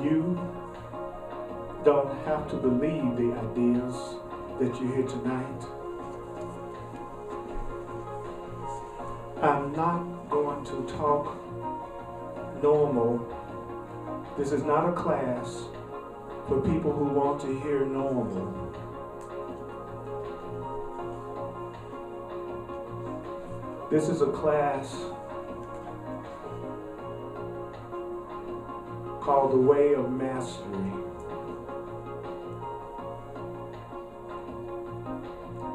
You don't have to believe the ideas that you hear tonight. I'm not going to talk normal. This is not a class for people who want to hear normal. This is a class called The Way of Mastery.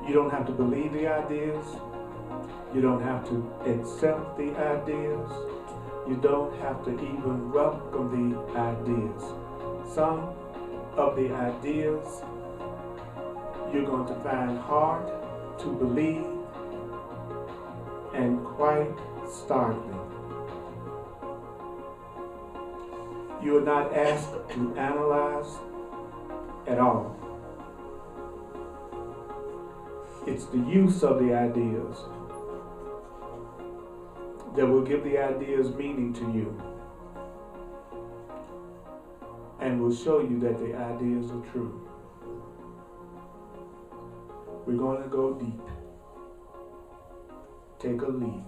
You don't have to believe the ideas. You don't have to accept the ideas. You don't have to even welcome the ideas. Some of the ideas you're going to find hard to believe and quite startling. You are not asked to analyze at all. It's the use of the ideas that will give the ideas meaning to you and will show you that the ideas are true. We're going to go deep. Take a leap.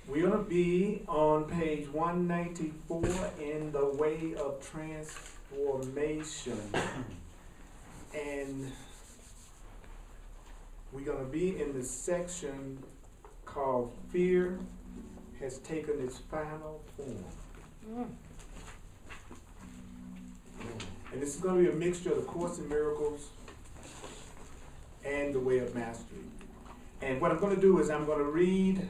We're going to be on page 194 in The Way of Transformation. And we're going to be in the section called Fear Has Taken Its Final Form. And this is going to be a mixture of the Course in Miracles and The Way of Mastery. And what I'm going to do is I'm going to read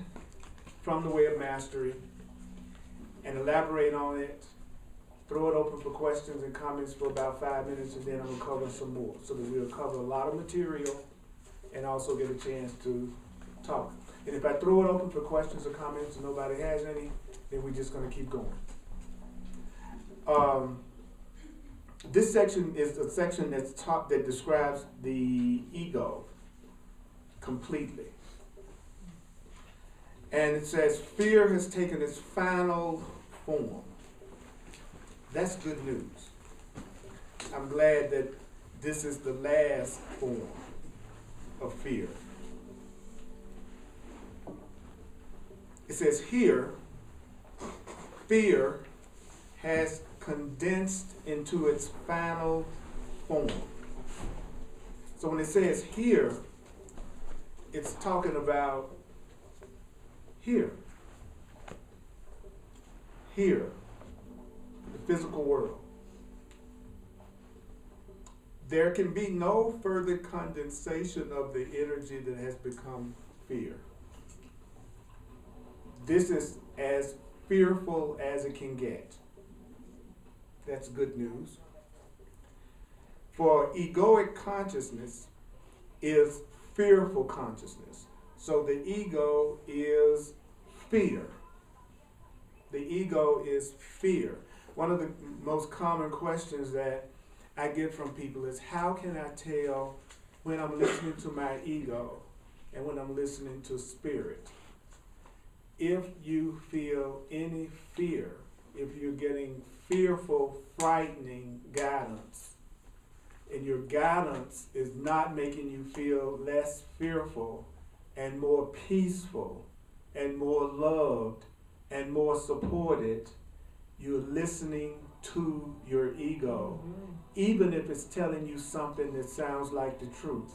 from The Way of Mastery and elaborate on it, throw it open for questions and comments for about 5 minutes, and then I'm going to cover some more so that we'll cover a lot of material and also get a chance to talk. And if I throw it open for questions or comments and nobody has any, then we're just going to keep going. This section is a section that describes the ego completely. And it says, fear has taken its final form. That's good news. I'm glad that this is the last form of fear. It says here, fear has condensed into its final form. So when it says here, it's talking about here, the physical world. There can be no further condensation of the energy that has become fear. This is as fearful as it can get. That's good news. For egoic consciousness is fearful consciousness. So the ego is fear. The ego is fear. One of the most common questions that I get from people is, how can I tell when I'm listening to my ego and when I'm listening to spirit? If you feel any fear, if you're getting fearful, frightening guidance, and your guidance is not making you feel less fearful and more peaceful and more loved and more supported, you're listening to your ego, even if it's telling you something that sounds like the truth.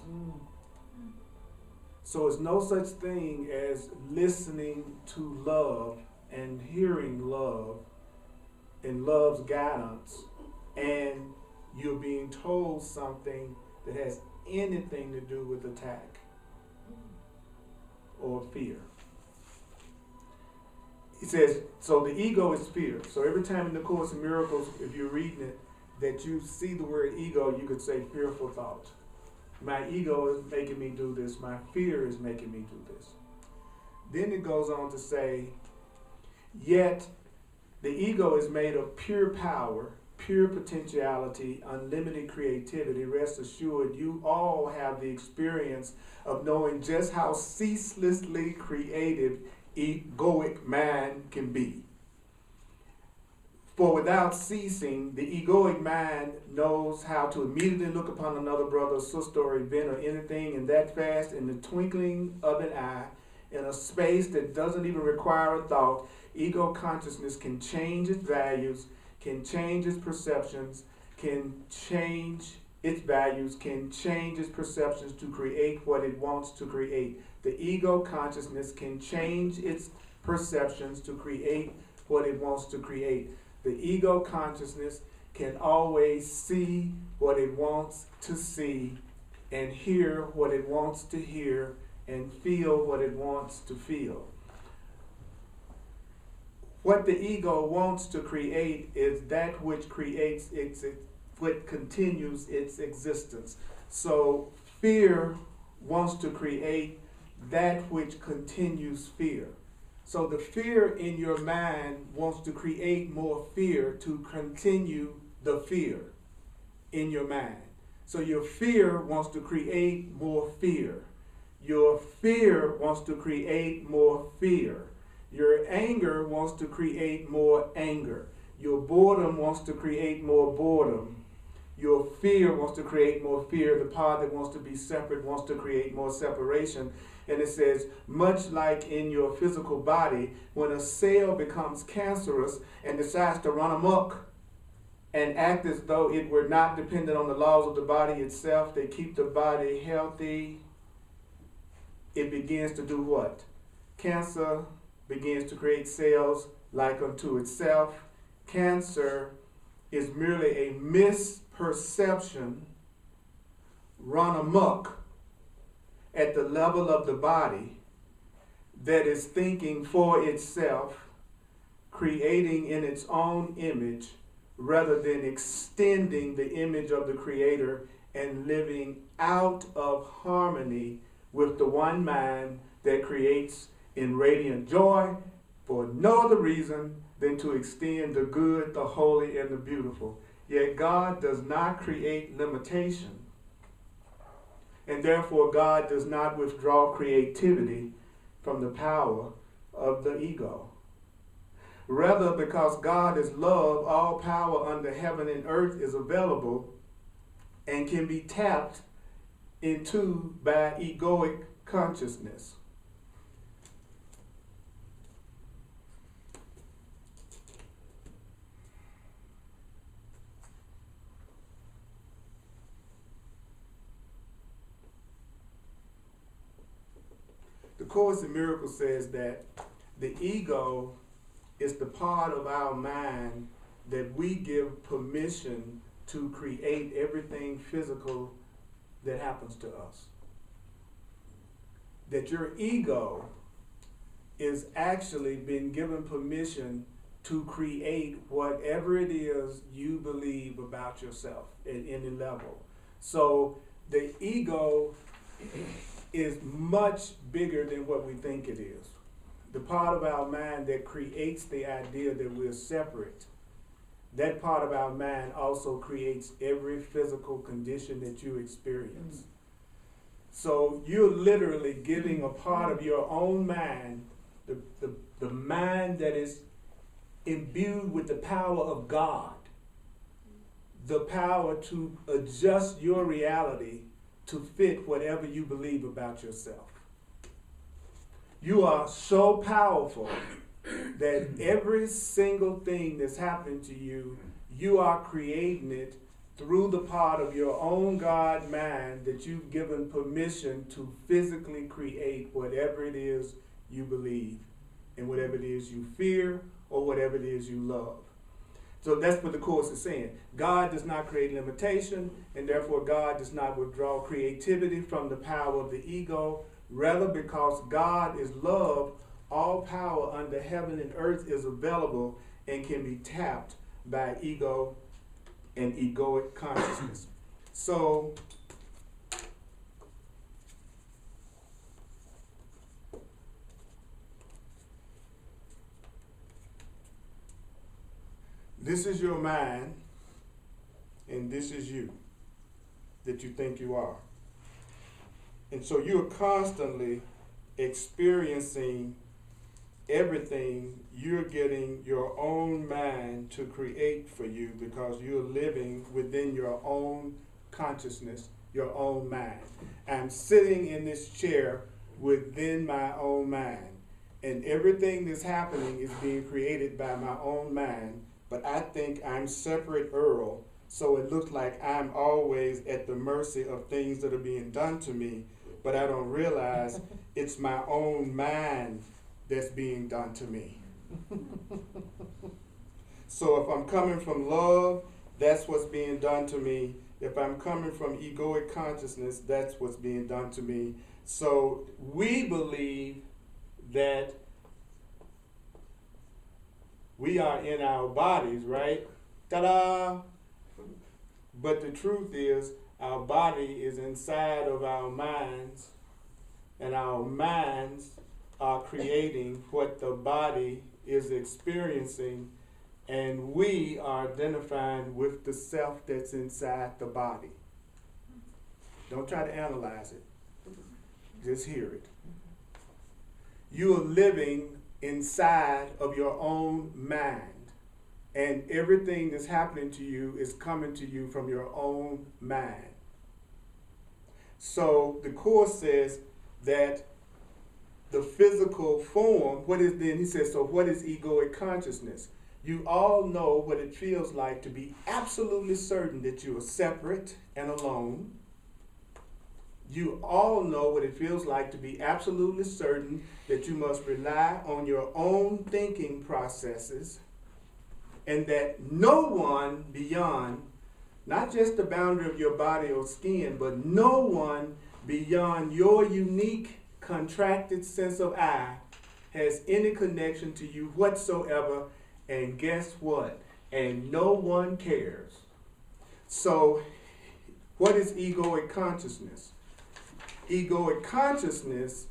So it's no such thing as listening to love and hearing love and love's guidance, and you're being told something that has anything to do with attack or fear. He says, so the ego is fear. So every time in the Course in Miracles, if you're reading it, that you see the word ego, you could say fearful thought. My ego is making me do this. My fear is making me do this. Then it goes on to say, yet the ego is made of pure power, pure potentiality, unlimited creativity, rest assured you all have the experience of knowing just how ceaselessly creative egoic man can be. For without ceasing, the egoic mind knows how to immediately look upon another brother, sister, or event, or anything in that fast, in the twinkling of an eye, in a space that doesn't even require a thought. Ego consciousness can change its values, can change its perceptions, can change its values, can change its perceptions to create what it wants to create. The ego consciousness can change its perceptions to create what it wants to create. The ego consciousness can always see what it wants to see, and hear what it wants to hear, and feel what it wants to feel. What the ego wants to create is that which creates what continues its existence. So fear wants to create that which continues fear. So the fear in your mind wants to create more fear to continue the fear in your mind. So your fear wants to create more fear. Your fear wants to create more fear. Your anger wants to create more anger. Your boredom wants to create more boredom. Your fear wants to create more fear. The part that wants to be separate wants to create more separation. And it says, much like in your physical body, when a cell becomes cancerous and decides to run amok and act as though it were not dependent on the laws of the body itself, they keep the body healthy, it begins to do what? Cancer begins to create cells like unto itself. Cancer is merely a misperception run amok at the level of the body that is thinking for itself, creating in its own image, rather than extending the image of the Creator and living out of harmony with the one mind that creates in radiant joy for no other reason than to extend the good, the holy, and the beautiful. Yet God does not create limitation, and therefore God does not withdraw creativity from the power of the ego. Rather, because God is love, all power under heaven and earth is available and can be tapped into by egoic consciousness. The Course in Miracles says that the ego is the part of our mind that we give permission to create everything physical that happens to us. That your ego is actually been given permission to create whatever it is you believe about yourself at any level. So the ego is much bigger than what we think it is. The part of our mind that creates the idea that we're separate, that part of our mind also creates every physical condition that you experience. So you're literally giving a part of your own mind, the mind that is imbued with the power of God, the power to adjust your reality to fit whatever you believe about yourself. You are so powerful that every single thing that's happening to you, you are creating it through the part of your own God mind that you've given permission to physically create whatever it is you believe and whatever it is you fear or whatever it is you love. So that's what the Course is saying. God does not create limitation, and therefore God does not withdraw creativity from the power of the ego. Rather, because God is love, all power under heaven and earth is available and can be tapped by ego and egoic consciousness. So this is your mind and this is you that you think you are. And so you're constantly experiencing everything you're getting your own mind to create for you because you're living within your own consciousness, your own mind. I'm sitting in this chair within my own mind, and everything that's happening is being created by my own mind, but I think I'm separate Earl, so it looks like I'm always at the mercy of things that are being done to me, but I don't realize it's my own mind that's being done to me. So if I'm coming from love, that's what's being done to me. If I'm coming from egoic consciousness, that's what's being done to me. So we believe that we are in our bodies, right? Ta-da! But the truth is, our body is inside of our minds, and our minds are creating what the body is experiencing, and we are identifying with the self that's inside the body. Don't try to analyze it. Just hear it. You are living inside of your own mind, and everything that's happening to you is coming to you from your own mind. So the Course says that the physical form, what is then, he says, so what is egoic consciousness? You all know what it feels like to be absolutely certain that you are separate and alone. You all know what it feels like to be absolutely certain that you must rely on your own thinking processes, and that no one beyond, not just the boundary of your body or skin, but no one beyond your unique contracted sense of I has any connection to you whatsoever, and guess what? And no one cares. So what is egoic consciousness? Egoic consciousness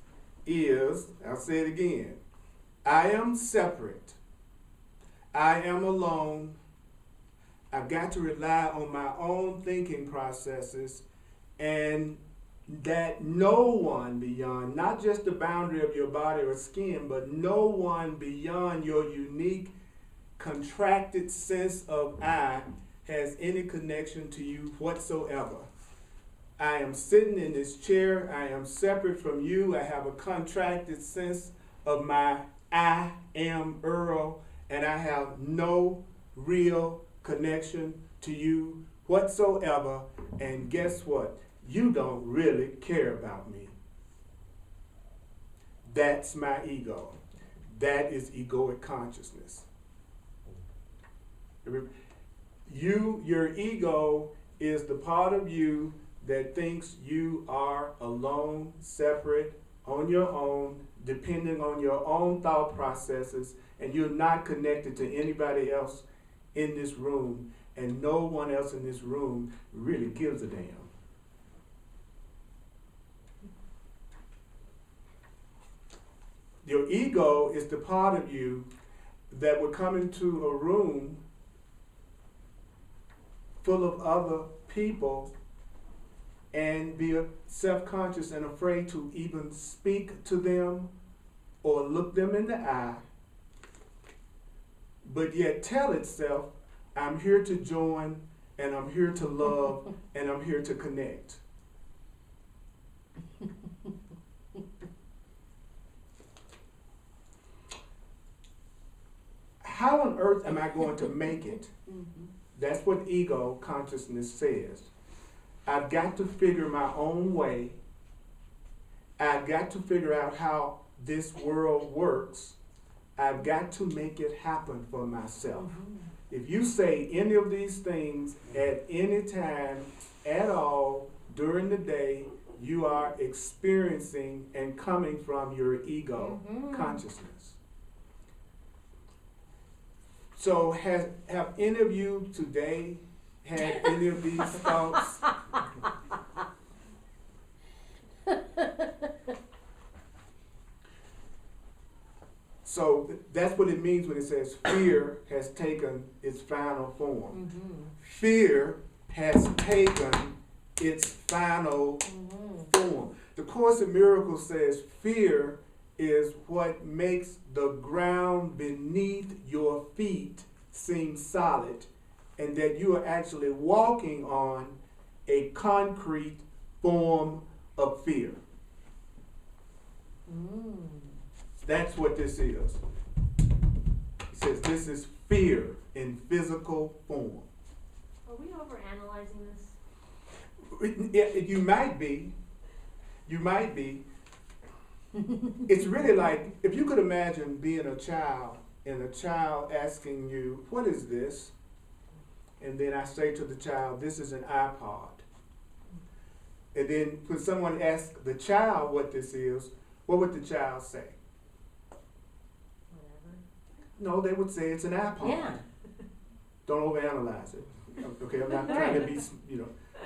is, I'll say it again, I am separate, I am alone, I've got to rely on my own thinking processes, and that no one beyond, not just the boundary of your body or skin, but no one beyond your unique contracted sense of I has any connection to you whatsoever. I am sitting in this chair, I am separate from you, I have a contracted sense of my I am Earl, and I have no real connection to you whatsoever, and guess what? You don't really care about me. That's my ego. That is egoic consciousness. Your ego is the part of you that thinks you are alone, separate, on your own, depending on your own thought processes, and you're not connected to anybody else in this room, and no one else in this room really gives a damn. Your ego is the part of you that would come into a room full of other people and be self-conscious and afraid to even speak to them or look them in the eye, but yet tell itself, I'm here to join, and I'm here to love, and I'm here to connect. How on earth am I going to make it? That's what ego consciousness says. I've got to figure my own way. I've got to figure out how this world works. I've got to make it happen for myself. If you say any of these things at any time at all during the day, you are experiencing and coming from your ego consciousness. So have any of you today had any of these thoughts? So that's what it means when it says fear has taken its final form. Fear has taken its final form. The Course in Miracles says fear is what makes the ground beneath your feet seem solid, and that you are actually walking on a concrete form of fear. That's what this is. It says this is fear in physical form. Are we overanalyzing this? You might be. You might be. It's really like, if you could imagine being a child and a child asking you, what is this? And then I say to the child, this is an iPod. And then when someone asks the child what this is, what would the child say? Whatever. No, they would say it's an iPod. Yeah. Don't overanalyze it. Okay, I'm not trying to be,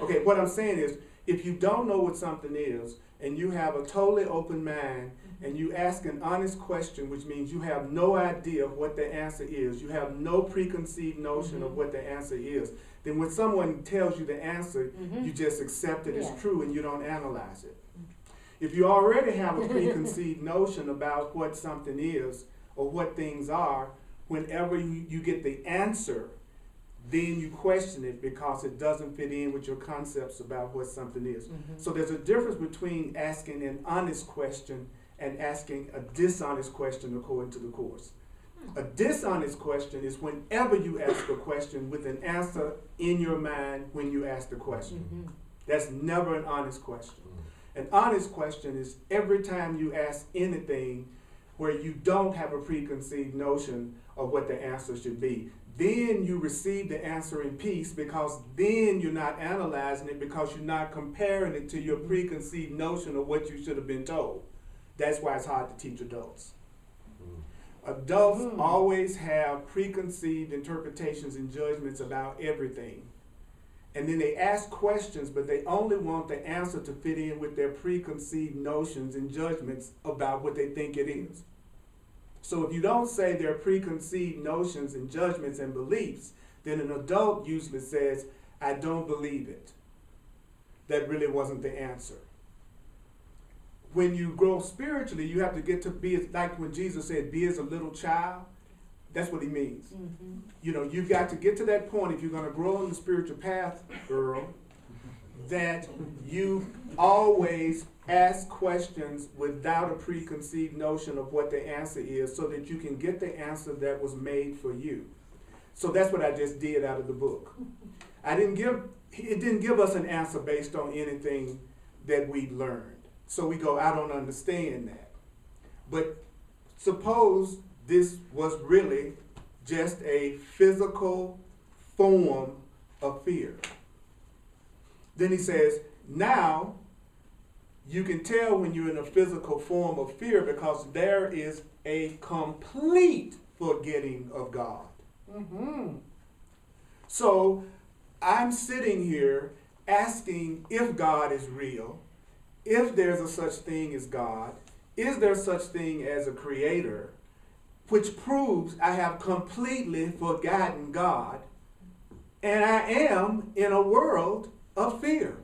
Okay, what I'm saying is, if you don't know what something is, and you have a totally open mind, and you ask an honest question, which means you have no idea what the answer is, you have no preconceived notion of what the answer is, then when someone tells you the answer, you just accept it as true and you don't analyze it. If you already have a preconceived notion about what something is or what things are, whenever you get the answer, then you question it because it doesn't fit in with your concepts about what something is. So there's a difference between asking an honest question and asking a dishonest question according to the Course. A dishonest question is whenever you ask a question with an answer in your mind when you ask the question. That's never an honest question. An honest question is every time you ask anything where you don't have a preconceived notion of what the answer should be. Then you receive the answer in peace, because then you're not analyzing it, because you're not comparing it to your preconceived notion of what you should have been told. That's why it's hard to teach adults. Adults always have preconceived interpretations and judgments about everything. And then they ask questions, but they only want the answer to fit in with their preconceived notions and judgments about what they think it is. So if you don't say their preconceived notions and judgments and beliefs, then an adult usually says, I don't believe it. That really wasn't the answer. When you grow spiritually, you have to get to be, like when Jesus said, be as a little child. That's what he means. You've got to get to that point, if you're going to grow on the spiritual path, Earl, that you always ask questions without a preconceived notion of what the answer is, so that you can get the answer that was made for you. So that's what I just did out of the book. It didn't give us an answer based on anything that we learned. So we go, I don't understand that. But suppose this was really just a physical form of fear. Then he says, now you can tell when you're in a physical form of fear, because there is a complete forgetting of God. So I'm sitting here asking if God is real, if there's a such thing as God, is there such thing as a creator, which proves I have completely forgotten God, and I am in a world of fear.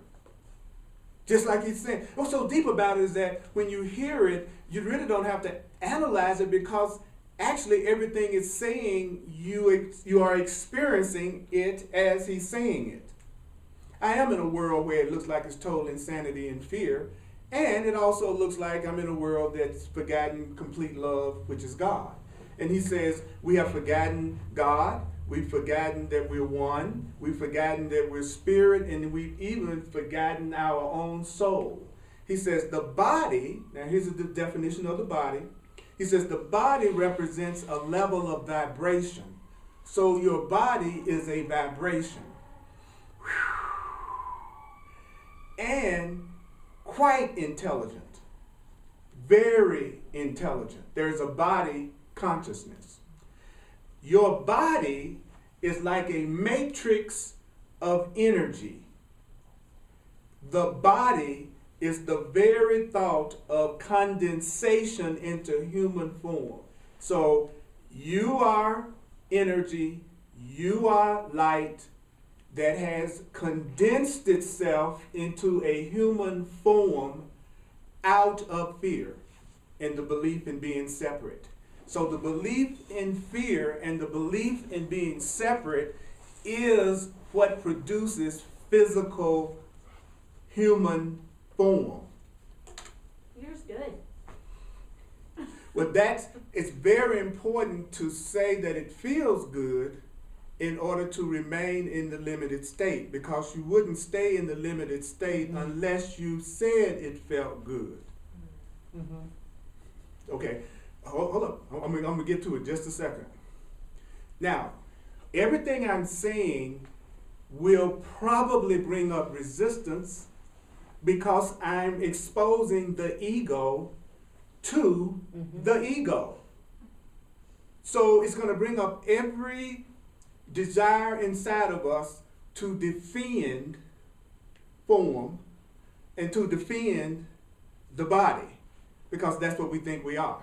Just like he's saying. What's so deep about it is that when you hear it, you really don't have to analyze it, because actually everything it's saying, you are experiencing it as he's saying it. I am in a world where it looks like it's total insanity and fear, and it also looks like I'm in a world that's forgotten complete love, which is God. And he says, we have forgotten God, we've forgotten that we're one, we've forgotten that we're spirit, and we've even forgotten our own soul. He says the body, now here's the definition of the body. He says the body represents a level of vibration. So your body is a vibration. And quite intelligent, very intelligent. There's a body consciousness. Your body is like a matrix of energy. The body is the very thought of condensation into human form. So you are energy, you are light, that has condensed itself into a human form out of fear and the belief in being separate. So the belief in fear and the belief in being separate is what produces physical human form. Fear's good. Well, it's very important to say that it feels good in order to remain in the limited state, because you wouldn't stay in the limited state unless you said it felt good. Okay, hold up. I'm gonna get to it just a second. Now, everything I'm saying will probably bring up resistance because I'm exposing the ego to the ego. So it's going to bring up every desire inside of us to defend form and to defend the body, because that's what we think we are.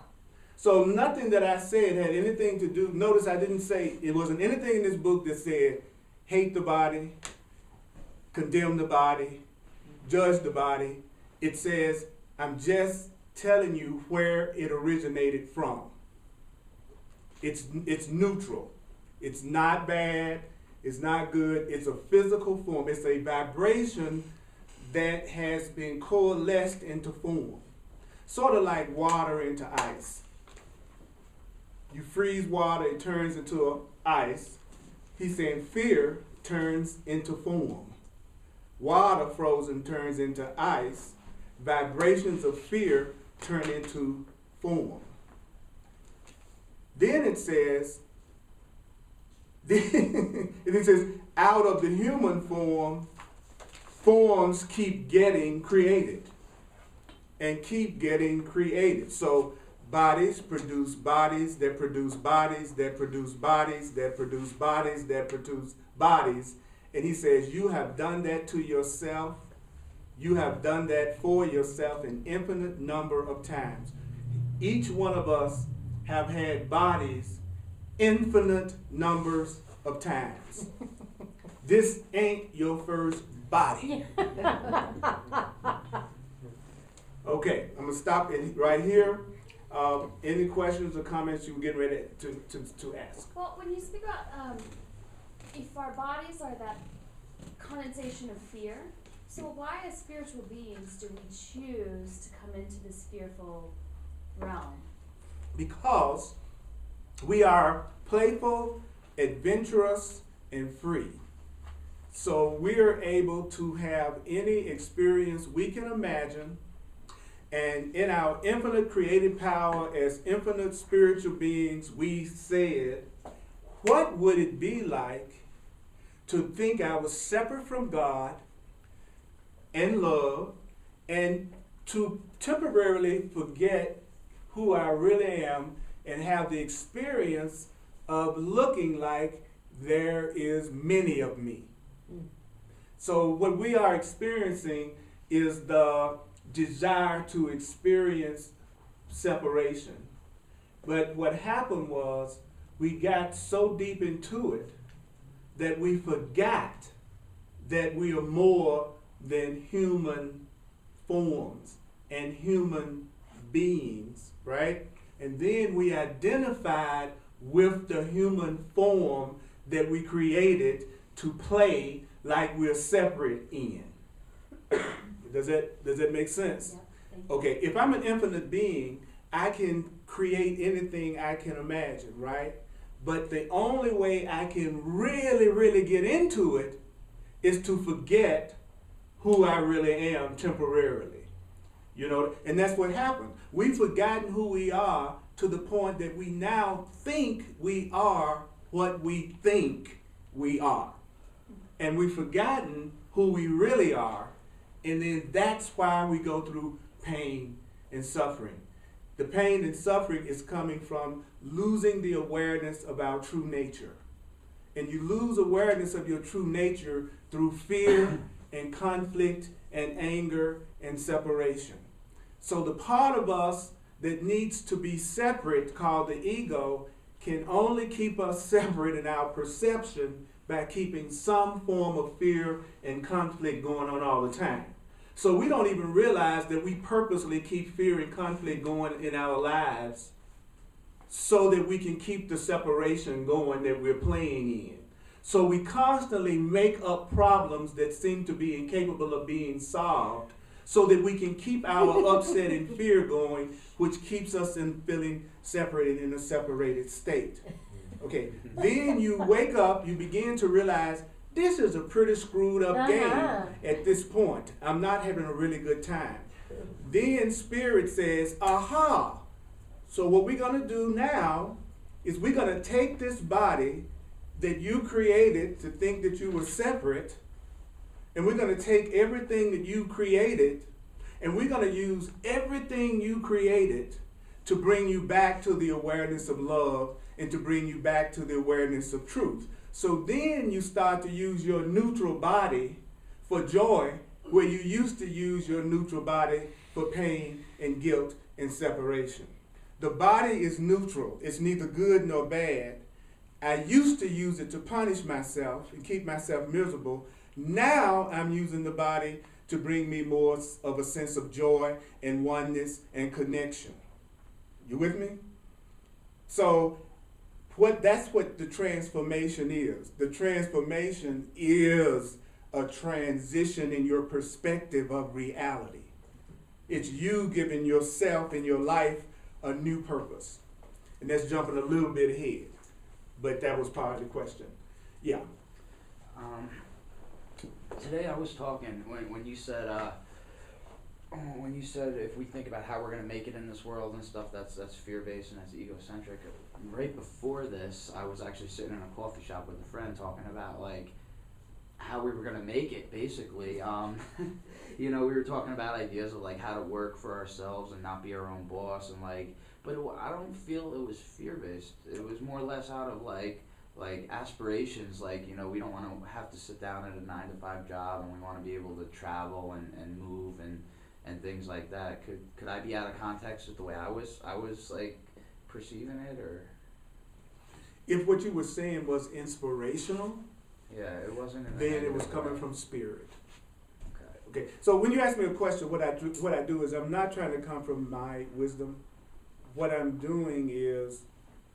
So nothing that I said had anything to do, notice I didn't say, it wasn't anything in this book that said hate the body, condemn the body, judge the body. It says, I'm just telling you where it originated from. It's neutral. It's not bad. It's not good. It's a physical form. It's a vibration that has been coalesced into form. Sort of like water into ice. You freeze water, it turns into ice. He's saying fear turns into form. Water frozen turns into ice. Vibrations of fear turn into form. Then it says, out of the human form, forms keep getting created and keep getting created. So bodies produce bodies that produce bodies that produce bodies that produce bodies that produce bodies. And he says, you have done that to yourself. You have done that for yourself an infinite number of times. Each one of us have had bodies infinite numbers of times. This ain't your first body. Okay, I'm going to stop it right here. Any questions or comments you were getting ready to ask? Well, when you speak about if our bodies are that condensation of fear, so why as spiritual beings do we choose to come into this fearful realm? Because we are playful, adventurous, and free. So we are able to have any experience we can imagine, and in our infinite creative power as infinite spiritual beings, we said, what would it be like to think I was separate from God and love, and to temporarily forget who I really am and have the experience of looking like there is many of me. So what we are experiencing is the desire to experience separation. But what happened was we got so deep into it that we forgot that we are more than human forms and human beings, right? And then we identified with the human form that we created to play like we're separate in. Does that make sense? Yeah, okay, if I'm an infinite being, I can create anything I can imagine, right? But the only way I can really, really get into it is to forget who I really am temporarily. You know, and that's what happened. We've forgotten who we are to the point that we now think we are what we think we are. And we've forgotten who we really are. And then that's why we go through pain and suffering. The pain and suffering is coming from losing the awareness of our true nature. And you lose awareness of your true nature through fear and conflict and anger and separation. So the part of us that needs to be separate, called the ego, can only keep us separate in our perception by keeping some form of fear and conflict going on all the time. So we don't even realize that we purposely keep fear and conflict going in our lives so that we can keep the separation going that we're playing in. So we constantly make up problems that seem to be incapable of being solved so that we can keep our upset and fear going, which keeps us in feeling separated in a separated state. Okay, then you wake up, you begin to realize this is a pretty screwed up game at this point. I'm not having a really good time. Then Spirit says, aha, so what we're going to do now is we're going to take this body that you created to think that you were separate, and we're going to take everything that you created, and we're going to use everything you created to bring you back to the awareness of love and to bring you back to the awareness of truth. So then you start to use your neutral body for joy, where you used to use your neutral body for pain and guilt and separation. The body is neutral. It's neither good nor bad. I used to use it to punish myself and keep myself miserable. Now I'm using the body to bring me more of a sense of joy and oneness and connection. You with me? So that's what the transformation is. The transformation is a transition in your perspective of reality. It's you giving yourself and your life a new purpose. And that's jumping a little bit ahead. But that was part of the question. Yeah. Today I was talking when you said if we think about how we're gonna make it in this world and stuff, that's fear-based and that's egocentric. Right before this, I was actually sitting in a coffee shop with a friend talking about like how we were gonna make it. Basically, we were talking about ideas of like how to work for ourselves and not be our own boss and like. But I don't feel it was fear-based. It was more or less out of like aspirations, like, we don't want to have to sit down at a 9-to-5 job, and we want to be able to travel and move and things like that. Could I be out of context with the way I was like perceiving it, or? If what you were saying was inspirational, yeah, it wasn't. Then it was coming from Spirit. Okay. So when you ask me a question, what I do is I'm not trying to come from my wisdom. What I'm doing is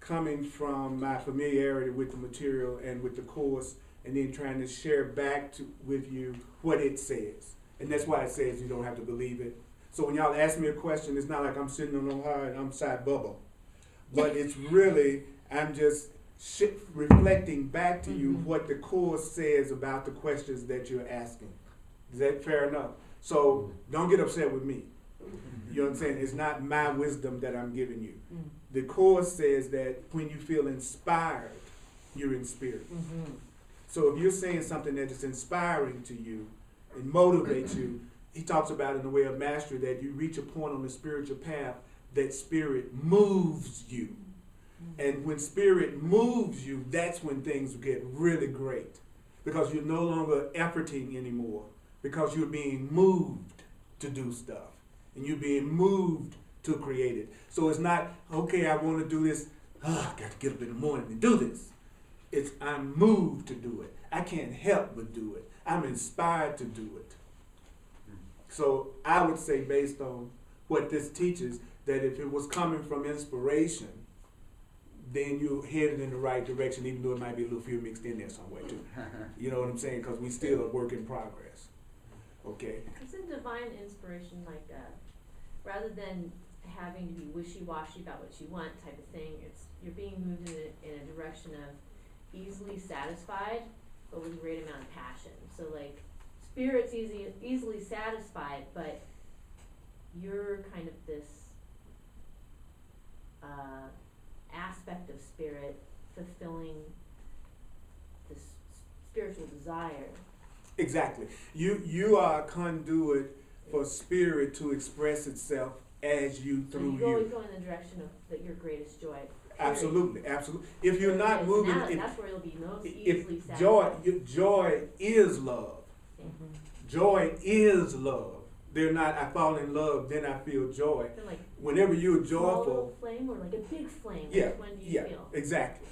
coming from my familiarity with the material and with the course, and then trying to share back with you what it says. And that's why it says you don't have to believe it. So when y'all ask me a question, it's not like I'm sitting on no hard, I'm side bubble. But it's really, I'm just reflecting back to you what the course says about the questions that you're asking. Is that fair enough? So don't get upset with me. You know what I'm saying? It's not my wisdom that I'm giving you. The Course says that when you feel inspired, you're in spirit. So if you're saying something that is inspiring to you and motivates you, he talks about in the way of mastery that you reach a point on the spiritual path that spirit moves you. And when spirit moves you, that's when things get really great. Because you're no longer efforting anymore. Because you're being moved to do stuff. And you're being moved to create it. So it's not, okay, I want to do this. I got to get up in the morning and do this. It's I'm moved to do it. I can't help but do it. I'm inspired to do it. So I would say, based on what this teaches, that if it was coming from inspiration, then you're headed in the right direction, even though it might be a little fear mixed in there somewhere too. You know what I'm saying? Because we still a work in progress. Okay? Isn't divine inspiration like rather than having to be wishy-washy about what you want type of thing, you're being moved in a direction of easily satisfied, but with a great amount of passion. So like, spirit's easily satisfied, but you're kind of this aspect of spirit fulfilling this spiritual desire. Exactly. You are a conduit for spirit to express itself as you through so you. You go in the direction of your greatest joy. Absolutely, absolutely. If you're not moving, that's where you'll be most easily satisfied. Joy is love. Joy is love. They're not, I fall in love, then I feel joy. Then like Whenever you're small joyful, little flame or like a big flame. yeah, Which one do you yeah, feel? exactly.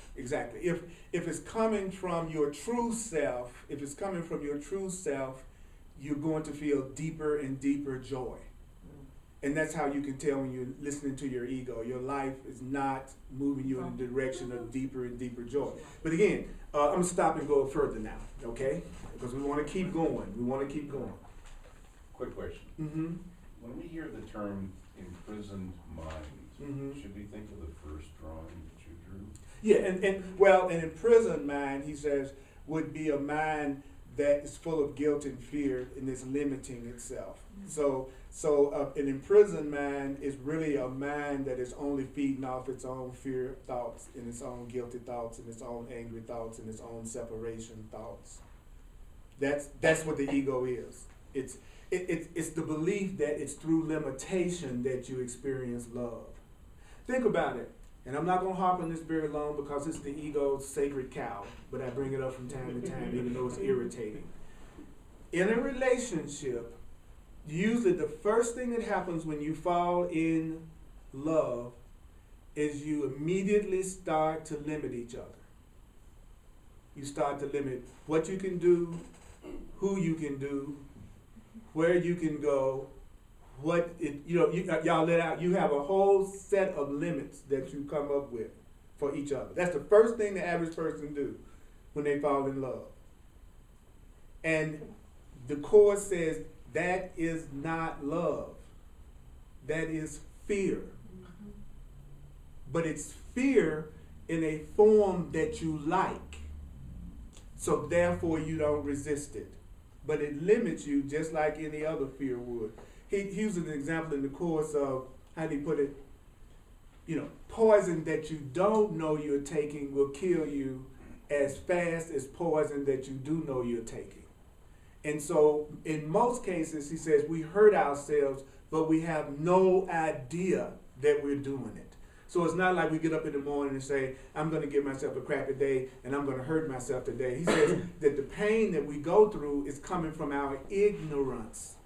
If it's coming from your true self, you're going to feel deeper and deeper joy. And that's how you can tell when you're listening to your ego. Your life is not moving you in the direction of deeper and deeper joy. But again, I'm going to stop and go further now, okay? Because we want to keep going. Quick question. Mm-hmm. When we hear the term imprisoned mind, Mhm. should we think of the first drawing that you drew? Yeah, an imprisoned mind, he says, would be a mind that is full of guilt and fear and is limiting itself. So an imprisoned mind is really a mind that is only feeding off its own fear thoughts and its own guilty thoughts and its own angry thoughts and its own separation thoughts. That's what the ego is. It's the belief that it's through limitation that you experience love. Think about it. And I'm not going to harp on this very long because it's the ego's sacred cow, but I bring it up from time to time even though it's irritating. In a relationship, usually the first thing that happens when you fall in love is you immediately start to limit each other. You start to limit what you can do, who you can do, where you can go, y'all let out. You have a whole set of limits that you come up with for each other. That's the first thing the average person do when they fall in love. And the Course says that is not love. That is fear. But it's fear in a form that you like. So therefore you don't resist it. But it limits you just like any other fear would. He uses an example in the Course of, how do he put it? Poison that you don't know you're taking will kill you as fast as poison that you do know you're taking. And so in most cases, he says, we hurt ourselves, but we have no idea that we're doing it. So it's not like we get up in the morning and say, I'm going to give myself a crappy day and I'm going to hurt myself today. He says that the pain that we go through is coming from our ignorance,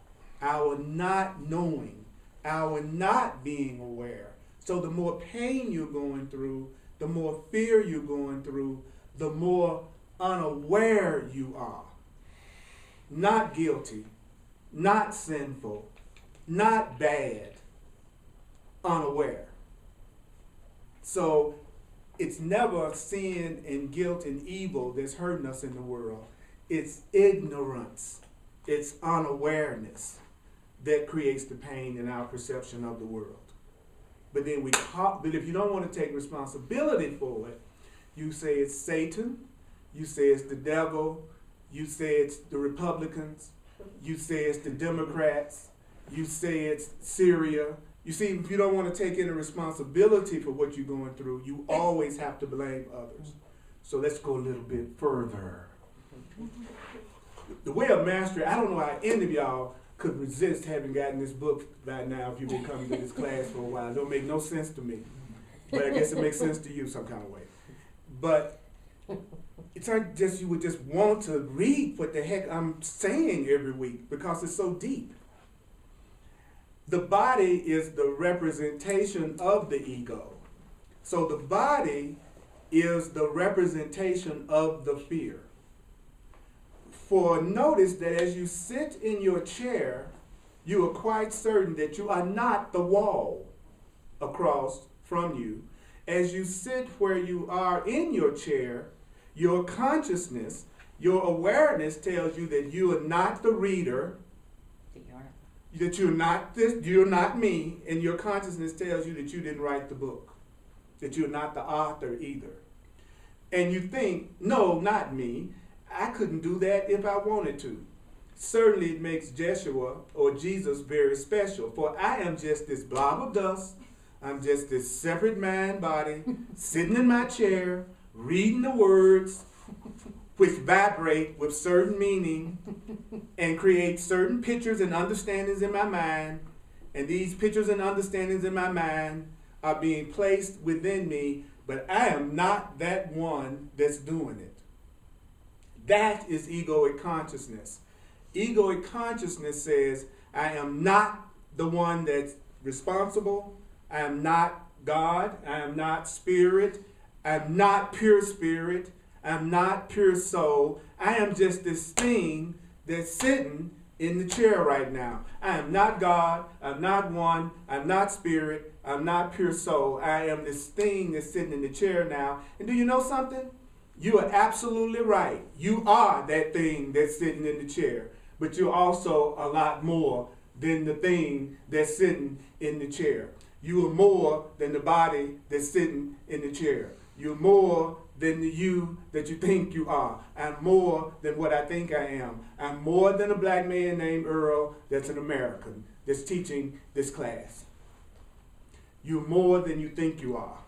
our not knowing, our not being aware. So the more pain you're going through, the more fear you're going through, the more unaware you are. Not guilty, not sinful, not bad, unaware. So it's never sin and guilt and evil that's hurting us in the world. It's ignorance. It's unawareness that creates the pain in our perception of the world. But then but if you don't want to take responsibility for it, you say it's Satan, you say it's the devil, you say it's the Republicans, you say it's the Democrats, you say it's Syria. You see, if you don't want to take any responsibility for what you're going through, you always have to blame others. So let's go a little bit further. The way of mastery, I don't know how any of y'all could resist having gotten this book by now if you've been coming to this class for a while. It don't make no sense to me. But I guess it makes sense to you some kind of way. But it's not just you would just want to read what the heck I'm saying every week because it's so deep. The body is the representation of the ego. So the body is the representation of the fear. For notice that as you sit in your chair, you are quite certain that you are not the wall across from you. As you sit where you are in your chair, your consciousness, your awareness tells you that you are not the reader, that you're not this, you're not me, and your consciousness tells you that you didn't write the book, that you're not the author either. And you think, no, not me. I couldn't do that if I wanted to. Certainly it makes Jeshua or Jesus very special, for I am just this blob of dust. I'm just this separate mind body sitting in my chair, reading the words, which vibrate with certain meaning and create certain pictures and understandings in my mind. And these pictures and understandings in my mind are being placed within me, but I am not that one that's doing it. That is egoic consciousness. Egoic consciousness says, I am not the one that's responsible. I am not God. I am not spirit. I'm not pure spirit. I'm not pure soul. I am just this thing that's sitting in the chair right now. I am not God. I'm not one. I'm not spirit. I'm not pure soul. I am this thing that's sitting in the chair now. And do you know something? You are absolutely right. You are that thing that's sitting in the chair. But you're also a lot more than the thing that's sitting in the chair. You are more than the body that's sitting in the chair. You're more than the you that you think you are. I'm more than what I think I am. I'm more than a black man named Earl that's an American that's teaching this class. You're more than you think you are.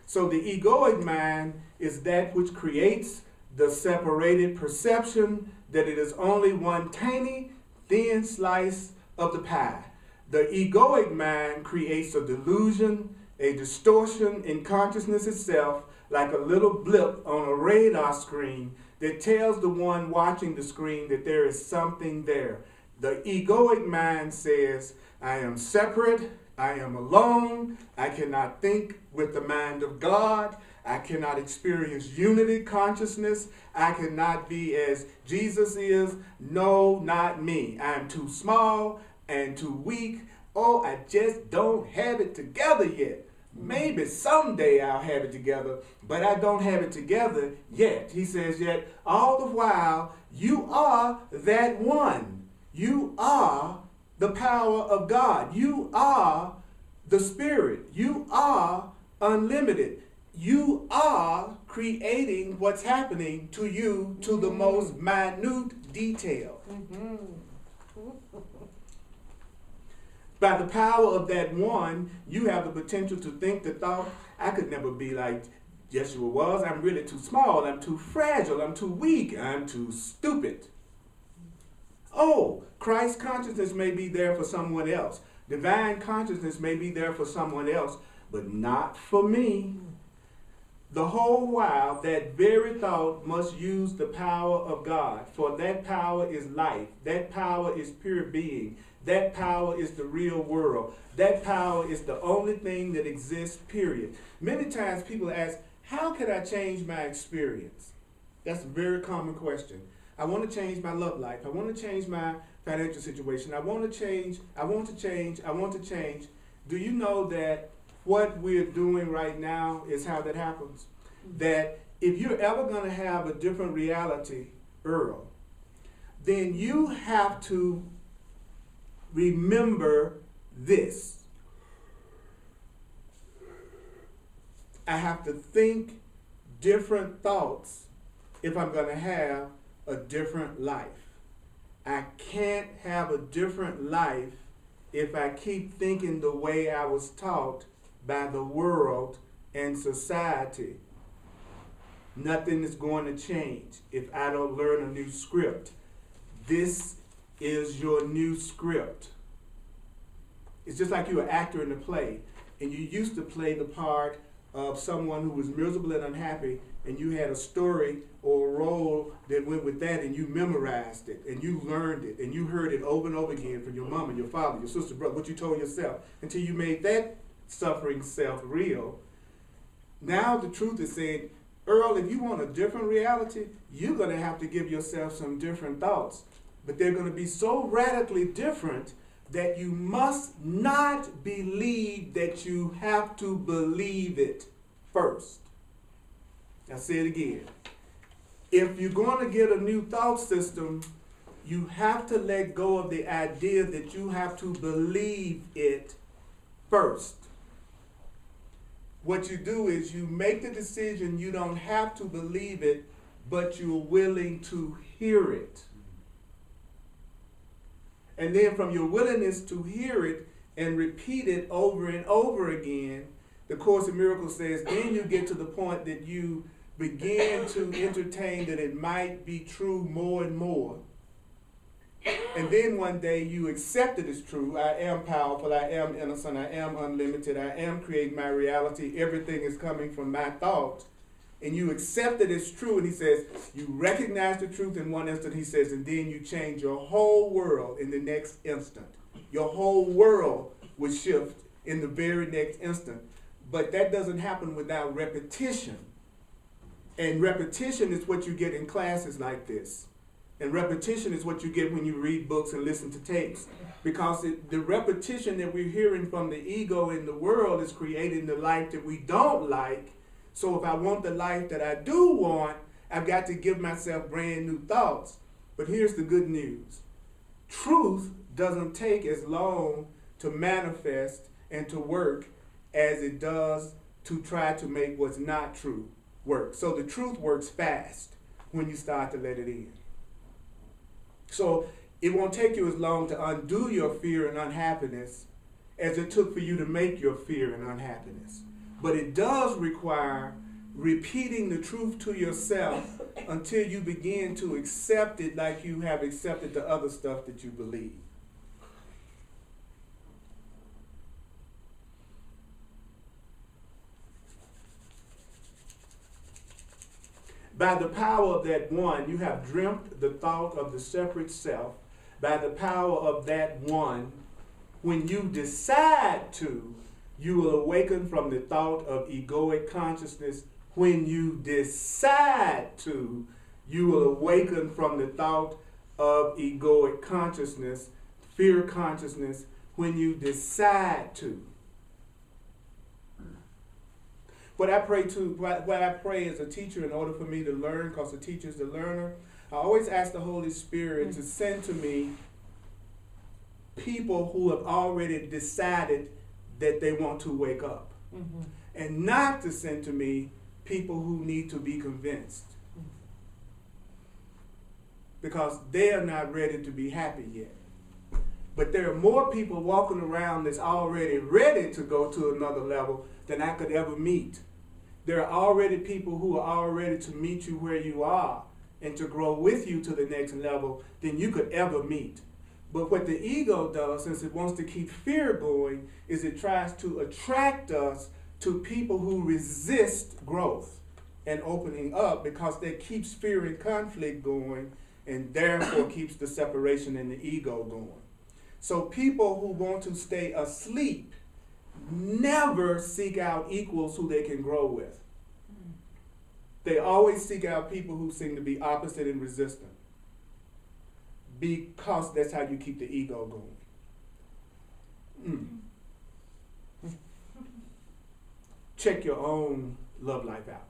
So the egoic mind is that which creates the separated perception that it is only one tiny, thin slice of the pie. The egoic mind creates a delusion, a distortion in consciousness itself, like a little blip on a radar screen that tells the one watching the screen that there is something there. The egoic mind says, I am separate, I am alone, I cannot think with the mind of God, I cannot experience unity consciousness, I cannot be as Jesus is, no, not me. I am too small and too weak, oh, I just don't have it together yet. Maybe someday I'll have it together, but I don't have it together yet. He says, yet all the while, you are that one. You are the power of God. You are the Spirit. You are unlimited. You are creating what's happening to you to the most minute detail. By the power of that one, you have the potential to think the thought, I could never be like Yeshua was. I'm really too small. I'm too fragile. I'm too weak. I'm too stupid. Oh, Christ consciousness may be there for someone else. Divine consciousness may be there for someone else, but not for me. The whole while, that very thought must use the power of God, for that power is life. That power is pure being. That power is the real world. That power is the only thing that exists, period. Many times people ask, how can I change my experience? That's a very common question. I want to change my love life. I want to change my financial situation. I want to change. Do you know that what we're doing right now is how that happens? That if you're ever going to have a different reality, Earl, then you have to remember this. I have to think different thoughts if I'm going to have a different life. I can't have a different life if I keep thinking the way I was taught by the world and society. Nothing is going to change if I don't learn a new script. This is your new script. It's just like you're an actor in a play, and you used to play the part of someone who was miserable and unhappy, and you had a story or a role that went with that, and you memorized it, and you learned it, and you heard it over and over again from your mom and your father, your sister, brother, what you told yourself, until you made that suffering self real. Now the truth is saying, Earl, if you want a different reality, you're going to have to give yourself some different thoughts. But they're going to be so radically different that you must not believe that you have to believe it first. I'll say it again. If you're going to get a new thought system, you have to let go of the idea that you have to believe it first. What you do is you make the decision you don't have to believe it, but you're willing to hear it. And then from your willingness to hear it and repeat it over and over again, the Course in Miracles says, then you get to the point that you begin to entertain that it might be true more and more. And then one day you accept it as true. I am powerful, I am innocent, I am unlimited, I am creating my reality, everything is coming from my thought. and you accept it as true, and he says, you recognize the truth in one instant, he says, and then you change your whole world in the next instant. Your whole world would shift in the very next instant. But that doesn't happen without repetition. And repetition is what you get in classes like this. And repetition is what you get when you read books and listen to tapes. Because the repetition that we're hearing from the ego in the world is creating the life that we don't like. So if I want the life that I do want, I've got to give myself brand new thoughts. But here's the good news. Truth doesn't take as long to manifest and to work as it does to try to make what's not true work. So the truth works fast when you start to let it in. So it won't take you as long to undo your fear and unhappiness as it took for you to make your fear and unhappiness. But it does require repeating the truth to yourself until you begin to accept it like you have accepted the other stuff that you believe. By the power of that one, you have dreamt the thought of the separate self. By the power of that one, when you decide to, you will awaken from the thought of egoic consciousness. When you decide to, you will awaken from the thought of egoic consciousness, fear consciousness, when you decide to. What I pray as a teacher in order for me to learn, because the teacher is the learner, I always ask the Holy Spirit to send to me people who have already decided that they want to wake up. Mm-hmm. And not to send to me people who need to be convinced. Because they are not ready to be happy yet. But there are more people walking around that's already ready to go to another level than I could ever meet. There are already people who are all ready to meet you where you are and to grow with you to the next level than you could ever meet. But what the ego does, since it wants to keep fear going, is it tries to attract us to people who resist growth and opening up, because that keeps fear and conflict going, and therefore keeps the separation and the ego going. So people who want to stay asleep never seek out equals who they can grow with. They always seek out people who seem to be opposite and resistant, because that's how you keep the ego going. Check your own love life out.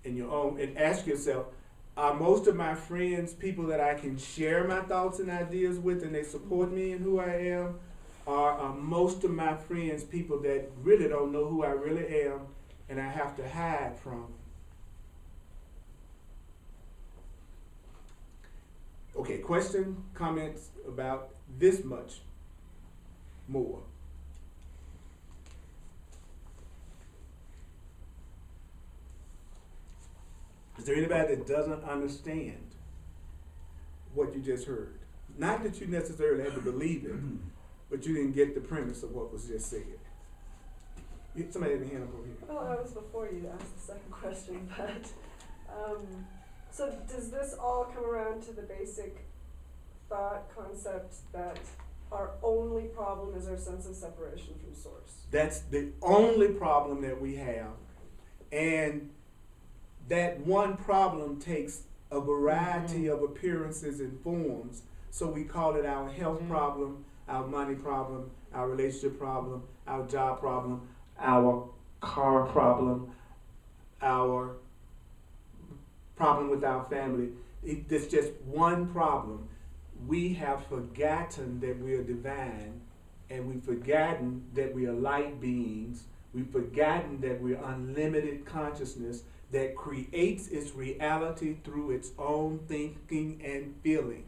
And ask yourself, are most of my friends people that I can share my thoughts and ideas with and they support me in who I am? Or are most of my friends people that really don't know who I really am and I have to hide from? Okay, question, comments about this much more. Is there anybody that doesn't understand what you just heard? Not that you necessarily had to believe it, but you didn't get the premise of what was just said. Somebody had a hand up over here. Well, that was before you asked the second question, but so does this all come around to the basic thought concept that our only problem is our sense of separation from source? That's the only problem that we have. And that one problem takes a variety of appearances and forms. So we call it our health problem, our money problem, our relationship problem, our job problem, our car problem, our problem with our family. It's just one problem. We have forgotten that we are divine, and we've forgotten that we are light beings. We've forgotten that we're unlimited consciousness that creates its reality through its own thinking and feeling.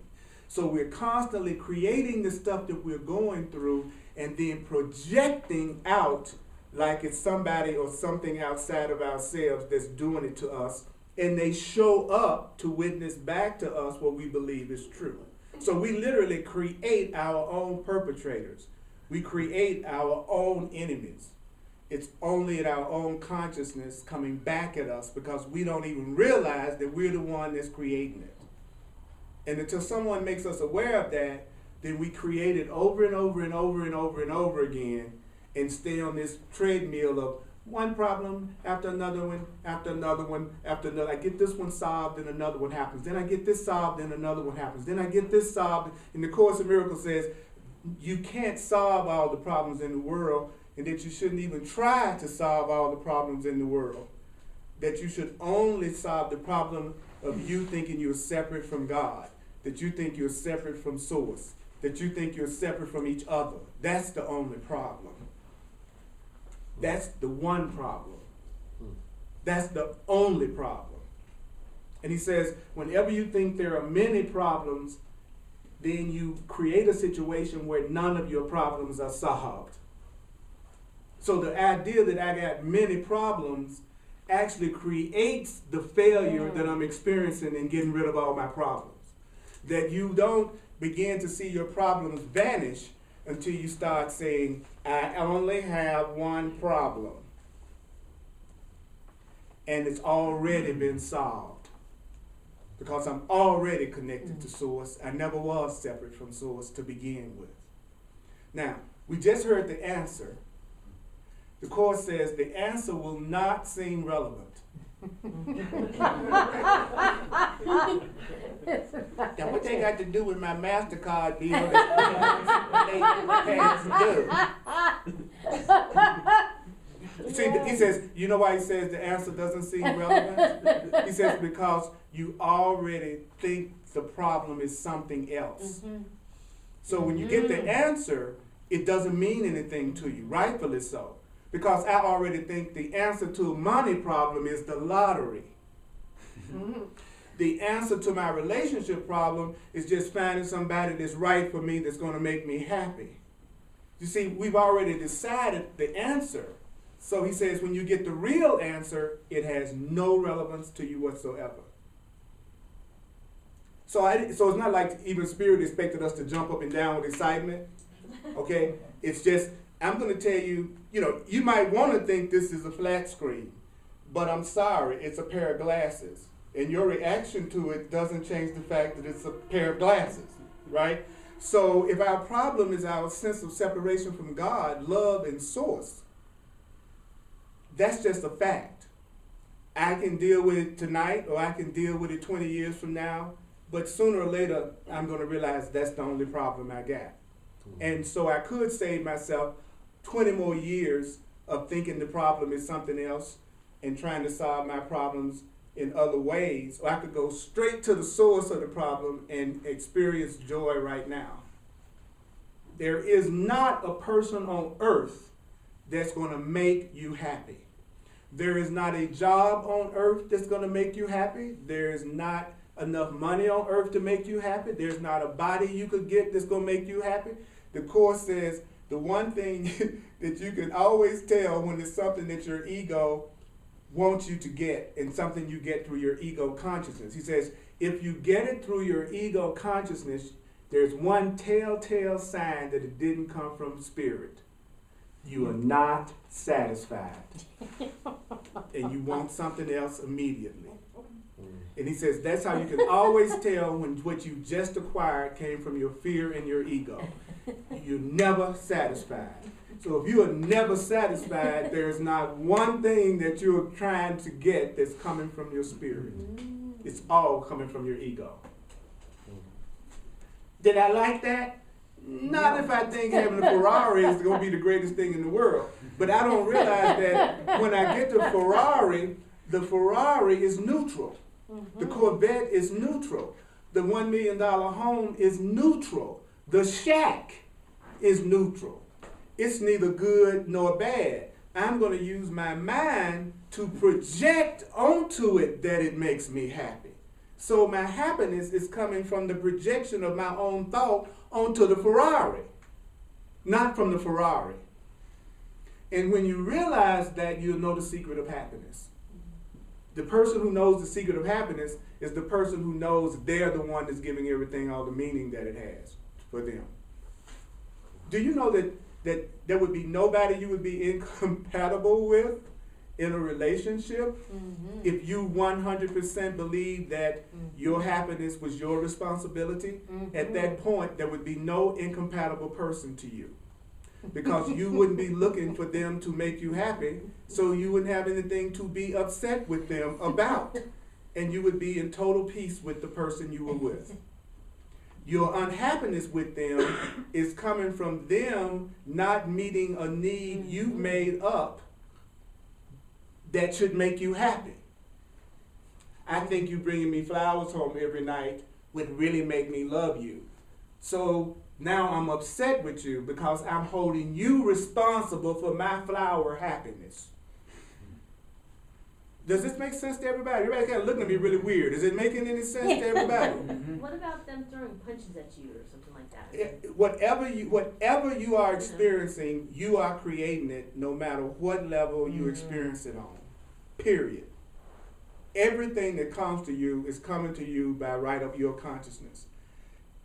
So we're constantly creating the stuff that we're going through and then projecting out like it's somebody or something outside of ourselves that's doing it to us, and they show up to witness back to us what we believe is true. So we literally create our own perpetrators. We create our own enemies. It's only at our own consciousness coming back at us because we don't even realize that we're the one that's creating it. And until someone makes us aware of that, then we create it over and over and over and over and over again and stay on this treadmill of one problem after another one, after another one, after another. I get this one solved, then another one happens. Then I get this solved, then another one happens. Then I get this solved. And the Course in Miracles says you can't solve all the problems in the world, and that you shouldn't even try to solve all the problems in the world. That you should only solve the problem of you thinking you're separate from God. That you think you're separate from Source. That you think you're separate from each other. That's the only problem. That's the one problem. That's the only problem. And he says, whenever you think there are many problems, then you create a situation where none of your problems are solved. So the idea that I got many problems actually creates the failure that I'm experiencing in getting rid of all my problems. That you don't begin to see your problems vanish until you start saying, I only have one problem. And it's already been solved. Because I'm already connected to Source. I never was separate from Source to begin with. Now, we just heard the answer. The Course says the answer will not seem relevant. Now, what they got to do with my MasterCard deal that they do? See, he says, you know why he says the answer doesn't seem relevant? He says because you already think the problem is something else. So when you get the answer, it doesn't mean anything to you, rightfully so. Because I already think the answer to a money problem is the lottery. The answer to my relationship problem is just finding somebody that's right for me, that's going to make me happy. You see, we've already decided the answer. So he says when you get the real answer, it has no relevance to you whatsoever. So it's not like even Spirit expected us to jump up and down with excitement. Okay? It's just, I'm going to tell you, you might want to think this is a flat screen, but I'm sorry, it's a pair of glasses. And your reaction to it doesn't change the fact that it's a pair of glasses, right? So if our problem is our sense of separation from God, love, and Source, that's just a fact. I can deal with it tonight, or I can deal with it 20 years from now, but sooner or later, I'm going to realize that's the only problem I got. And so I could save myself 20 more years of thinking the problem is something else and trying to solve my problems in other ways, or I could go straight to the source of the problem and experience joy right now. There is not a person on earth that's going to make you happy. There is not a job on earth that's going to make you happy. There is not enough money on earth to make you happy. There's not a body you could get that's going to make you happy. The Course says the one thing that you can always tell when it's something that your ego wants you to get and something you get through your ego consciousness. He says, if you get it through your ego consciousness, there's one telltale sign that it didn't come from Spirit. You are not satisfied. And you want something else immediately. And he says that's how you can always tell when what you just acquired came from your fear and your ego. You're never satisfied. So if you are never satisfied, there's not one thing that you're trying to get that's coming from your spirit. It's all coming from your ego. Did I like that? Not if I think having a Ferrari is going to be the greatest thing in the world. But I don't realize that when I get the Ferrari is neutral. The Corvette is neutral. The $1 million home is neutral. The shack is neutral. It's neither good nor bad. I'm going to use my mind to project onto it that it makes me happy. So my happiness is coming from the projection of my own thought onto the Ferrari, not from the Ferrari. And when you realize that, you'll know the secret of happiness. The person who knows the secret of happiness is the person who knows they're the one that's giving everything all the meaning that it has for them. Do you know that that there would be nobody you would be incompatible with in a relationship if you 100% believe that your happiness was your responsibility. At that point, there would be no incompatible person to you, because you wouldn't be looking for them to make you happy, so you wouldn't have anything to be upset with them about, and you would be in total peace with the person you were with. Your unhappiness with them is coming from them not meeting a need you've made up that should make you happy. I think you bringing me flowers home every night would really make me love you. So now I'm upset with you because I'm holding you responsible for my flower happiness. Does this make sense to everybody? Everybody kind of looking at me really weird. Is it making any sense to everybody? What about them throwing punches at you or something like that? Whatever you are experiencing, you are creating it no matter what level you experience it on. Period. Everything that comes to you is coming to you by right of your consciousness.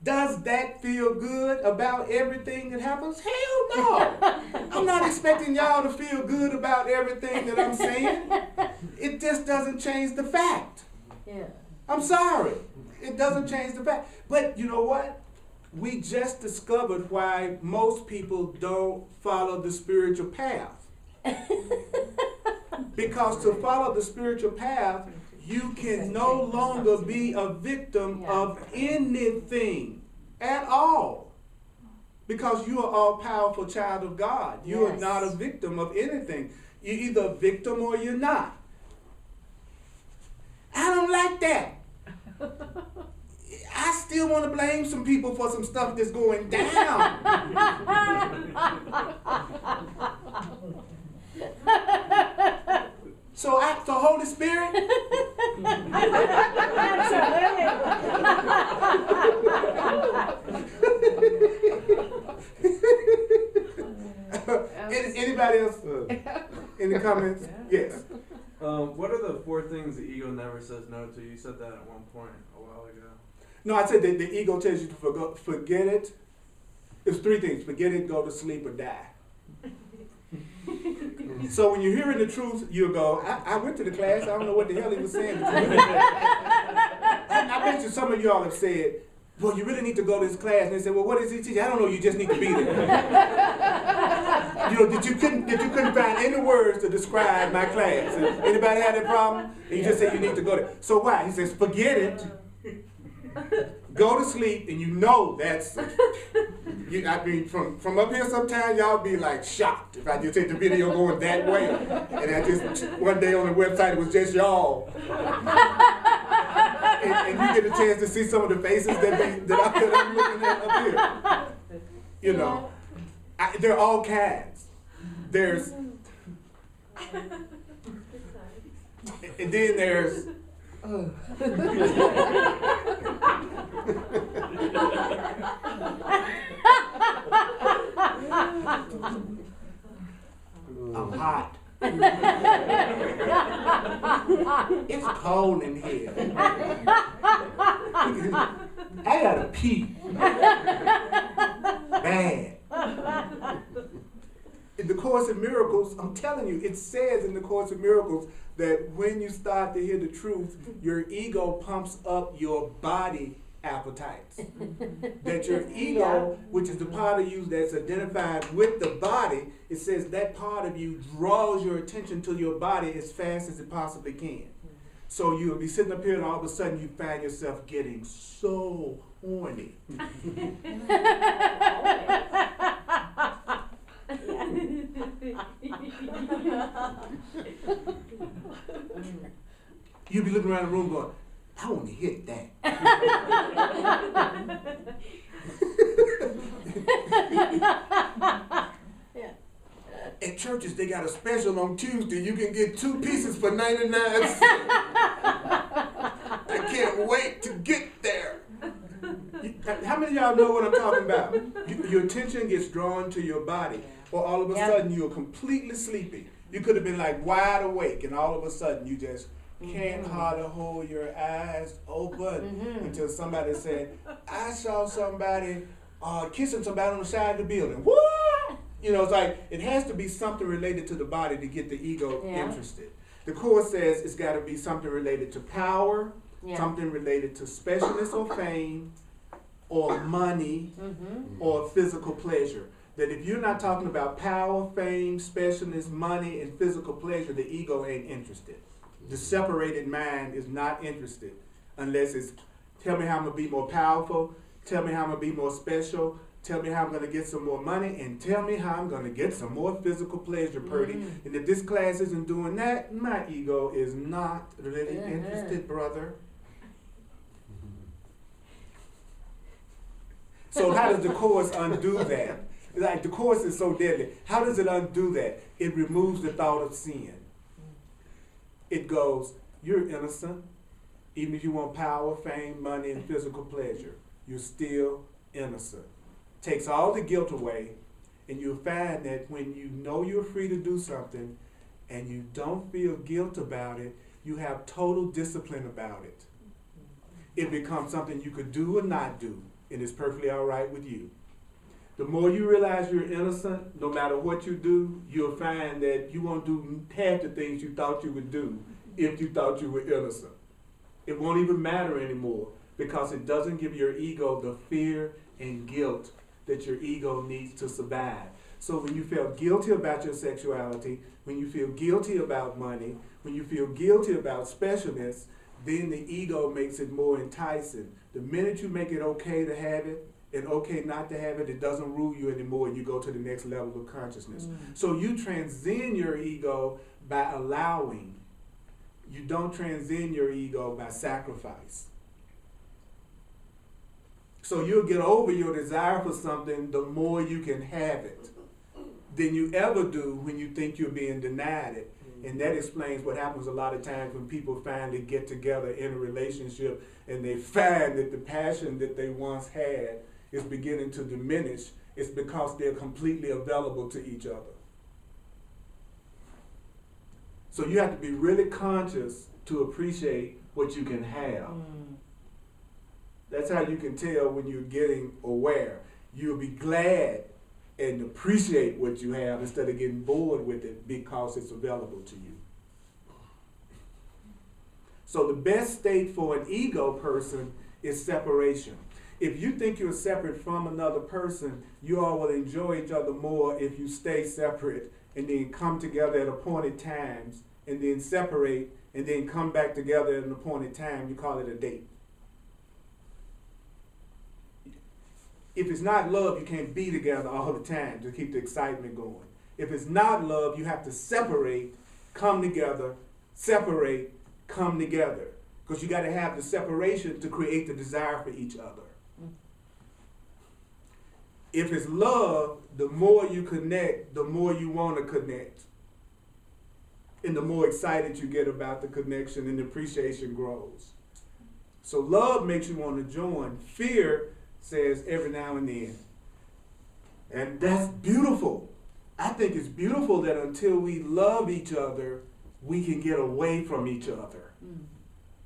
Does that feel good about everything that happens? Hell no. I'm not expecting y'all to feel good about everything that I'm saying. It just doesn't change the fact. Yeah. I'm sorry. It doesn't change the fact. But you know what? We just discovered why most people don't follow the spiritual path. Because to follow the spiritual path, you can no longer be a victim of anything at all. Because you are all powerful child of God. You are not a victim of anything. You're either a victim or you're not. I don't like that. I still want to blame some people for some stuff that's going down. So Holy Spirit. Anybody else? Any comments? Yes. What are the 4 things the ego never says no to? You said that at one point a while ago. No, I said that the ego tells you to forget it. It's 3 things: forget it, go to sleep, or die. So when you're hearing the truth, you'll go, I went to the class, I don't know what the hell he was saying. I bet you some of y'all have said, well, you really need to go to this class. And they said, well, what is he teaching? I don't know, you just need to be there. You know, that you couldn't find any words to describe my class. Anybody had that problem? And you just say you need to go there. So why? He says, forget it. Go to sleep, and you know that's. I mean, from up here, sometimes y'all be like shocked if I just take the video going that way, and I just one day on the website it was just y'all, and you get a chance to see some of the faces that I'm looking at up here. You know, there are all kinds. There's, and then there's. I'm hot. It's cold in here. I gotta pee. Bad. In the Course in Miracles, I'm telling you, it says in the Course in Miracles that when you start to hear the truth, your ego pumps up your body appetites. That your ego, which is the part of you that's identified with the body, it says that part of you draws your attention to your body as fast as it possibly can. So you'll be sitting up here and all of a sudden you find yourself getting so horny. You'll be looking around the room going, I want to hit that. At churches, they got a special on Tuesday. You can get 2 pieces for 99 cents. I can't wait to get there. How many of y'all know what I'm talking about? Your attention gets drawn to your body, or all of a sudden you're completely sleepy. You could have been like wide awake, and all of a sudden you just can't hardly hold your eyes open until somebody said, I saw somebody kissing somebody on the side of the building. What? You know, it's like it has to be something related to the body to get the ego Yeah. interested. The Course says it's got to be something related to power, Yeah. something related to specialness or fame, or money, Mm-hmm. or physical pleasure. That if you're not talking about power, fame, specialness, money, and physical pleasure, the ego ain't interested. The separated mind is not interested unless it's tell me how I'm gonna be more powerful, tell me how I'm gonna be more special, tell me how I'm gonna get some more money, and tell me how I'm gonna get some more physical pleasure, Purdy. Mm. And if this class isn't doing that, my ego is not really Uh-huh. interested, brother. So how does the Course undo that? Like the Course is so deadly. How does it undo that? It removes the thought of sin. It goes, you're innocent. Even if you want power, fame, money, and physical pleasure, you're still innocent. Takes all the guilt away, and you'll find that when you know you're free to do something and you don't feel guilt about it, you have total discipline about it. It becomes something you could do or not do, and it's perfectly all right with you. The more you realize you're innocent, no matter what you do, you'll find that you won't do half the things you thought you would do if you thought you were innocent. It won't even matter anymore because it doesn't give your ego the fear and guilt that your ego needs to survive. So when you feel guilty about your sexuality, when you feel guilty about money, when you feel guilty about specialness, then the ego makes it more enticing. The minute you make it okay to have it and okay not to have it, it doesn't rule you anymore and you go to the next level of consciousness. So you transcend your ego by allowing. You don't transcend your ego by sacrifice. So you'll get over your desire for something the more you can have it than you ever do when you think you're being denied it. And that explains what happens a lot of times when people finally get together in a relationship and they find that the passion that they once had is beginning to diminish. It's because they're completely available to each other. So you have to be really conscious to appreciate what you can have. That's how you can tell when you're getting aware. You'll be glad and appreciate what you have instead of getting bored with it because it's available to you. So the best state for an ego person is separation. If you think you're separate from another person, you all will enjoy each other more if you stay separate and then come together at appointed times and then separate and then come back together at an appointed time. You call it a date. If it's not love, you can't be together all the time to keep the excitement going. If it's not love, you have to separate, come together, separate, come together. Because you got to have the separation to create the desire for each other. If it's love, the more you connect, the more you want to connect. And the more excited you get about the connection and the appreciation grows. So love makes you want to join. Fear says every now and then. And that's beautiful. I think it's beautiful that until we love each other, we can get away from each other.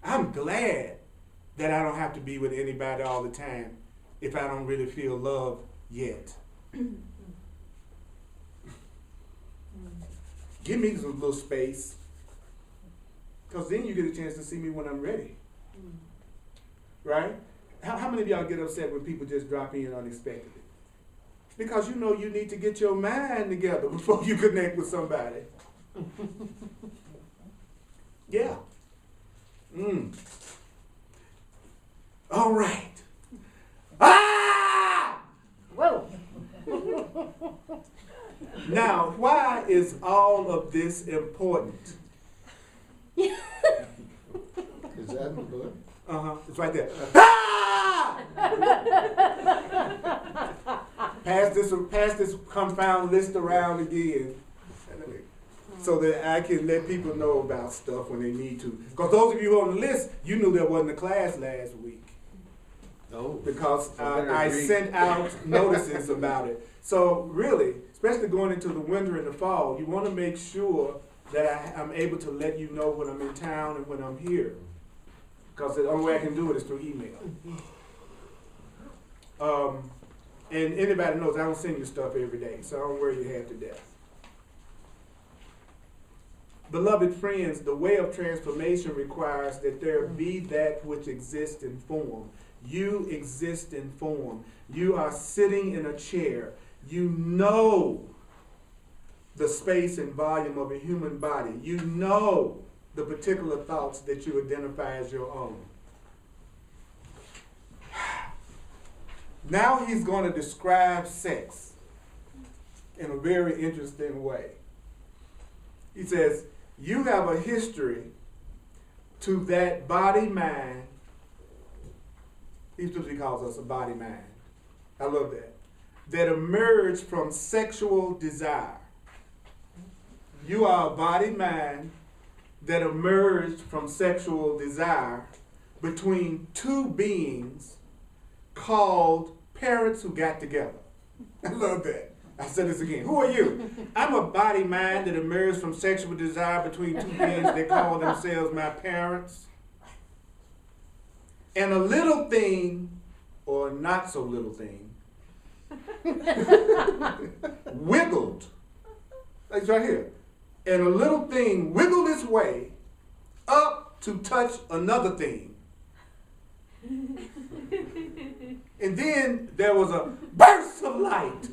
I'm glad that I don't have to be with anybody all the time if I don't really feel love yet. Give me some little space, because then you get a chance to see me when I'm ready. Right? How many of y'all get upset when people just drop in unexpectedly? It's because you know you need to get your mind together before you connect with somebody. Yeah. All right. Ah! Whoa. Now, why is all of this important? Is that in the book? It's right there. Ah! Pass this confound list around again, so that I can let people know about stuff when they need to. Because those of you who are on the list, you knew there wasn't a class last week. No. Because better I agree. sent out notices about it. So really, especially going into the winter and the fall, you want to make sure that I'm able to let you know when I'm in town and when I'm here. Because the only way I can do it is through email. And anybody knows I don't send you stuff every day, so I don't worry you half to death. Beloved friends, the way of transformation requires that there be that which exists in form. You exist in form. You are sitting in a chair. You know the space and volume of a human body. You know the particular thoughts that you identify as your own. Now he's going to describe sex in a very interesting way. He says, you have a history to that body-mind. He's what he calls us, a body-mind. I love that. That emerged from sexual desire. You are a body-mind that emerged from sexual desire between two beings called parents who got together. I love that. I said this again. Who are you? I'm a body mind that emerged from sexual desire between two beings that call themselves my parents. And a little thing, or not so little thing, wiggled. It's right here. And a little thing wiggled its way up to touch another thing. And then there was a burst of light.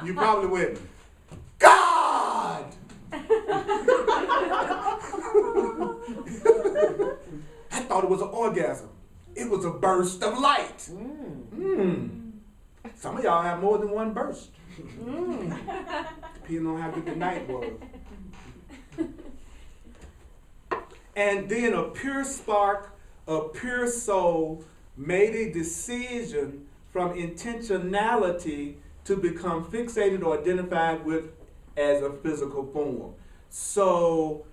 You probably went, God! I thought it was an orgasm. It was a burst of light. Some of y'all have more than one burst. Depending on how good the night was. And then a pure spark, a pure soul made a decision from intentionality to become fixated or identified with as a physical form. So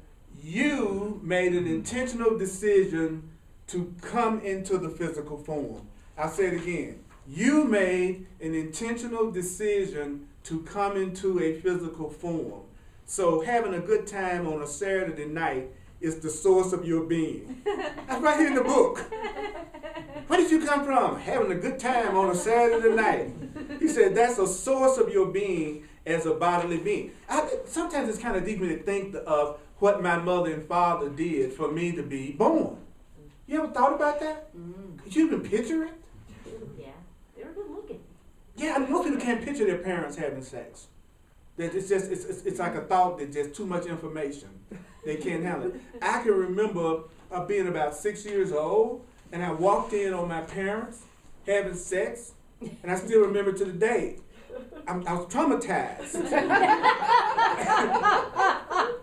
you made an intentional decision to come into the physical form. I'll say it again. You made an intentional decision to come into a physical form. So having a good time on a Saturday night is the source of your being. That's right here in the book. Where did you come from? Having a good time on a Saturday night. He said that's a source of your being as a bodily being. Sometimes it's kind of deep to think of what my mother and father did for me to be born. You ever thought about that? Could you even picture it? Yeah, they were good looking. Yeah, I mean, most people can't picture their parents having sex. It's like a thought that just too much information. They can't handle it. I can remember being about 6 years old, and I walked in on my parents having sex, and I still remember to the day. I was traumatized.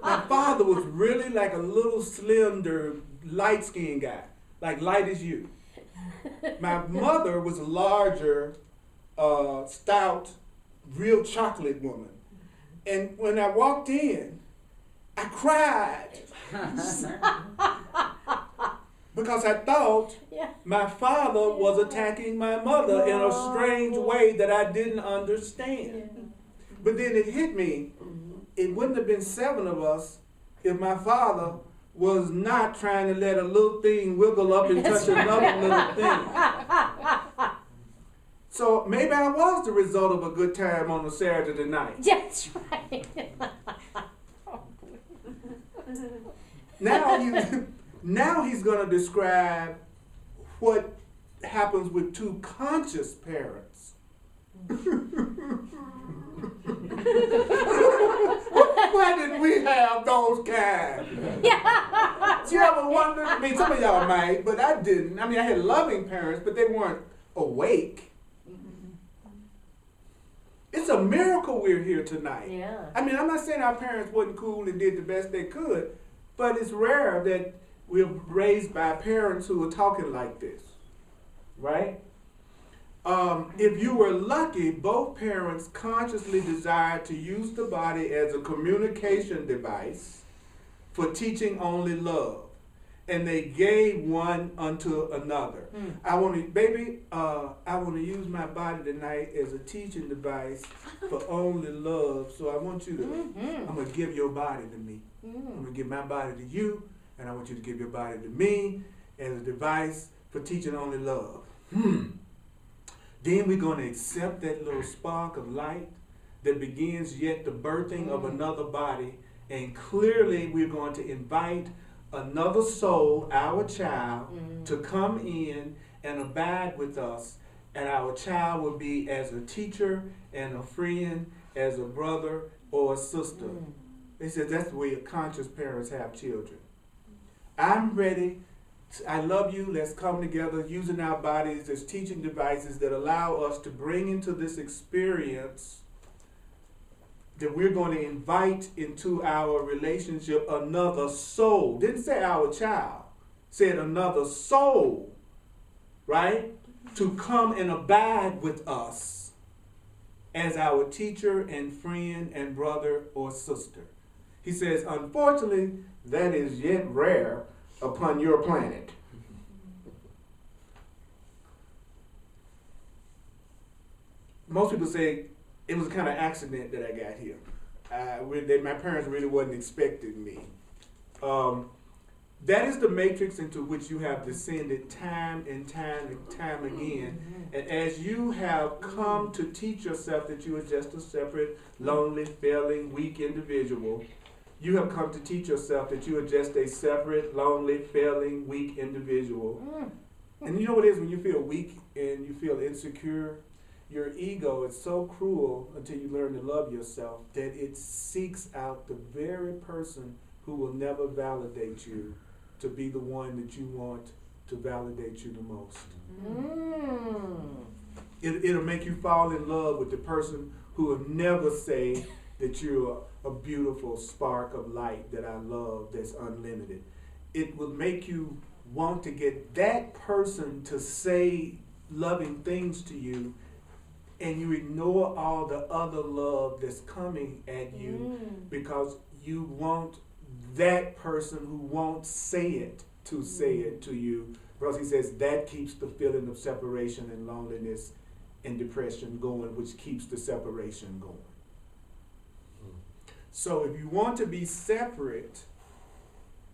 My father was really like a little slender, light-skinned guy, like light as you. My mother was a larger, stout, real chocolate woman. And when I walked in, I cried because I thought my father was attacking my mother in a strange way that I didn't understand. But then it hit me, it wouldn't have been 7 of us if my father was not trying to let a little thing wiggle up and touch another little thing. So maybe I was the result of a good time on a Saturday night. That's right. Now he's going to describe what happens with 2 conscious parents. Why didn't we have those kind? Yeah. You ever wonder? I mean, some of y'all might, but I didn't. I mean, I had loving parents, but they weren't awake. It's a miracle we're here tonight. Yeah. I mean, I'm not saying our parents wasn't cool and did the best they could, but it's rare that we're raised by parents who are talking like this, right? If you were lucky, both parents consciously desired to use the body as a communication device for teaching only love. And they gave one unto another. I want to use my body tonight as a teaching device for only love. So I want you to, I'm going to give your body to me. I'm going to give my body to you, and I want you to give your body to me as a device for teaching only love. Then we're going to accept that little spark of light that begins yet the birthing of another body. And clearly we're going to invite another soul, our child, to come in and abide with us. And our child will be as a teacher and a friend, as a brother or a sister. They said that's the way conscious parents have children. I'm ready. I love you. Let's come together using our bodies as teaching devices that allow us to bring into this experience that we're going to invite into our relationship another soul. Didn't say our child. Said another soul, right? To come and abide with us as our teacher and friend and brother or sister. He says, unfortunately, that is yet rare upon your planet. Most people say it was kind of accident that I got here. My parents really wasn't expecting me. That is the matrix into which you have descended time and time and time again. And as you have come to teach yourself that you are just a separate, lonely, failing, weak individual, you have come to teach yourself that you are just a separate, lonely, failing, weak individual. And you know what it is when you feel weak and you feel insecure? Your ego is so cruel until you learn to love yourself that it seeks out the very person who will never validate you to be the one that you want to validate you the most. It'll make you fall in love with the person who will never say that you're a beautiful spark of light that I love that's unlimited. It will make you want to get that person to say loving things to you, and you ignore all the other love that's coming at you because you want that person who won't say it to you. Because he says that keeps the feeling of separation and loneliness and depression going, which keeps the separation going. So if you want to be separate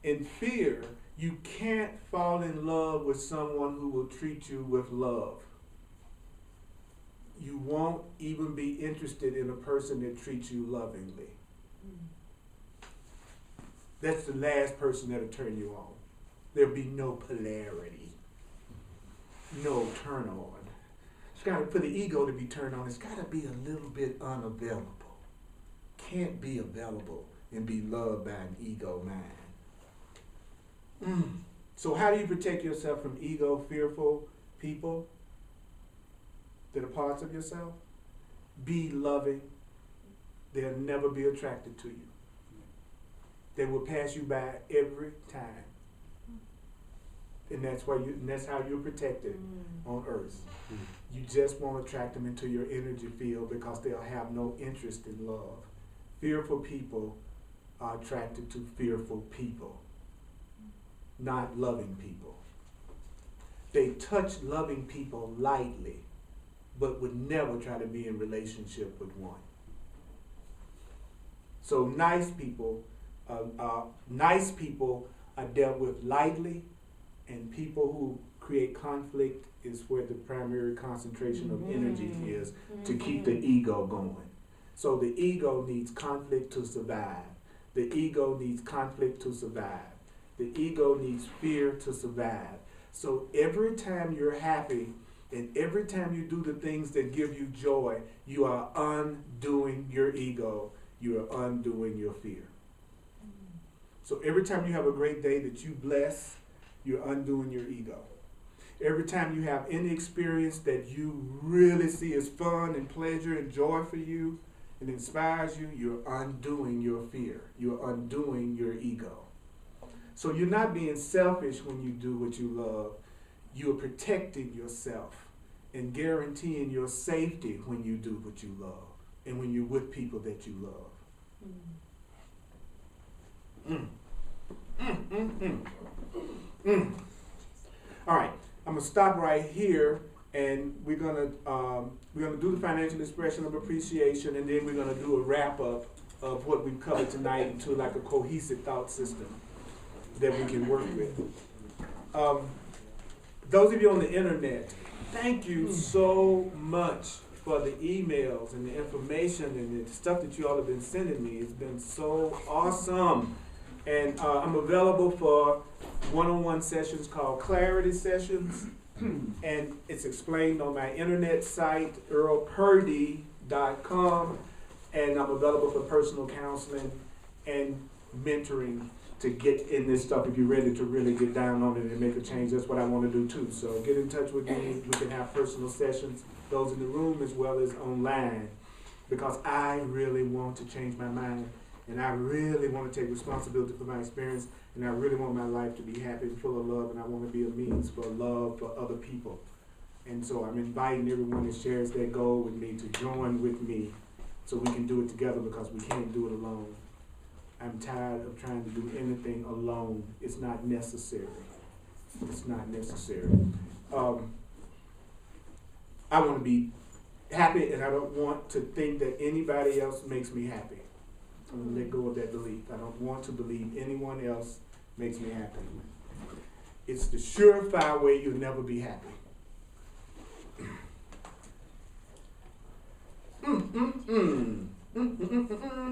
in fear, you can't fall in love with someone who will treat you with love. You won't even be interested in a person that treats you lovingly. That's the last person that'll turn you on. There'll be no polarity, no turn on. It's got to, for the ego to be turned on, it's got to be a little bit unavailable. Can't be available and be loved by an ego mind. So how do you protect yourself from ego, fearful people that are parts of yourself? Be loving. They'll never be attracted to you. They will pass you by every time. And that's why that's how you're protected on earth. You just won't attract them into your energy field because they'll have no interest in love. Fearful people are attracted to fearful people, not loving people. They touch loving people lightly, but would never try to be in relationship with one. So nice people are dealt with lightly, and people who create conflict is where the primary concentration of energy is to keep the ego going. So the ego needs conflict to survive. The ego needs conflict to survive. The ego needs fear to survive. So every time you're happy and every time you do the things that give you joy, you are undoing your ego. You are undoing your fear. So every time you have a great day that you bless, you're undoing your ego. Every time you have any experience that you really see as fun and pleasure and joy for you and inspires you, you're undoing your fear. You're undoing your ego. So you're not being selfish when you do what you love. You're protecting yourself and guaranteeing your safety when you do what you love and when you're with people that you love. All right, I'm gonna stop right here, and we're gonna do the financial expression of appreciation, and then we're gonna do a wrap up of what we've covered tonight into like a cohesive thought system that we can work with. Those of you on the internet, Thank you so much for the emails and the information and the stuff that you all have been sending me. It's been so awesome. And I'm available for one-on-one sessions called Clarity Sessions. And it's explained on my internet site, earlpurdy.com. And I'm available for personal counseling and mentoring to get in this stuff if you're ready to really get down on it and make a change. That's what I want to do too. So get in touch with me. We can have personal sessions, those in the room as well as online, because I really want to change my mind, and I really want to take responsibility for my experience, and I really want my life to be happy and full of love, and I want to be a means for love for other people. And so I'm inviting everyone that shares that goal with me to join with me so we can do it together, because we can't do it alone. I'm tired of trying to do anything alone. It's not necessary. It's not necessary. I want to be happy, and I don't want to think that anybody else makes me happy. I'm going to let go of that belief. I don't want to believe anyone else makes me happy. It's the surefire way you'll never be happy.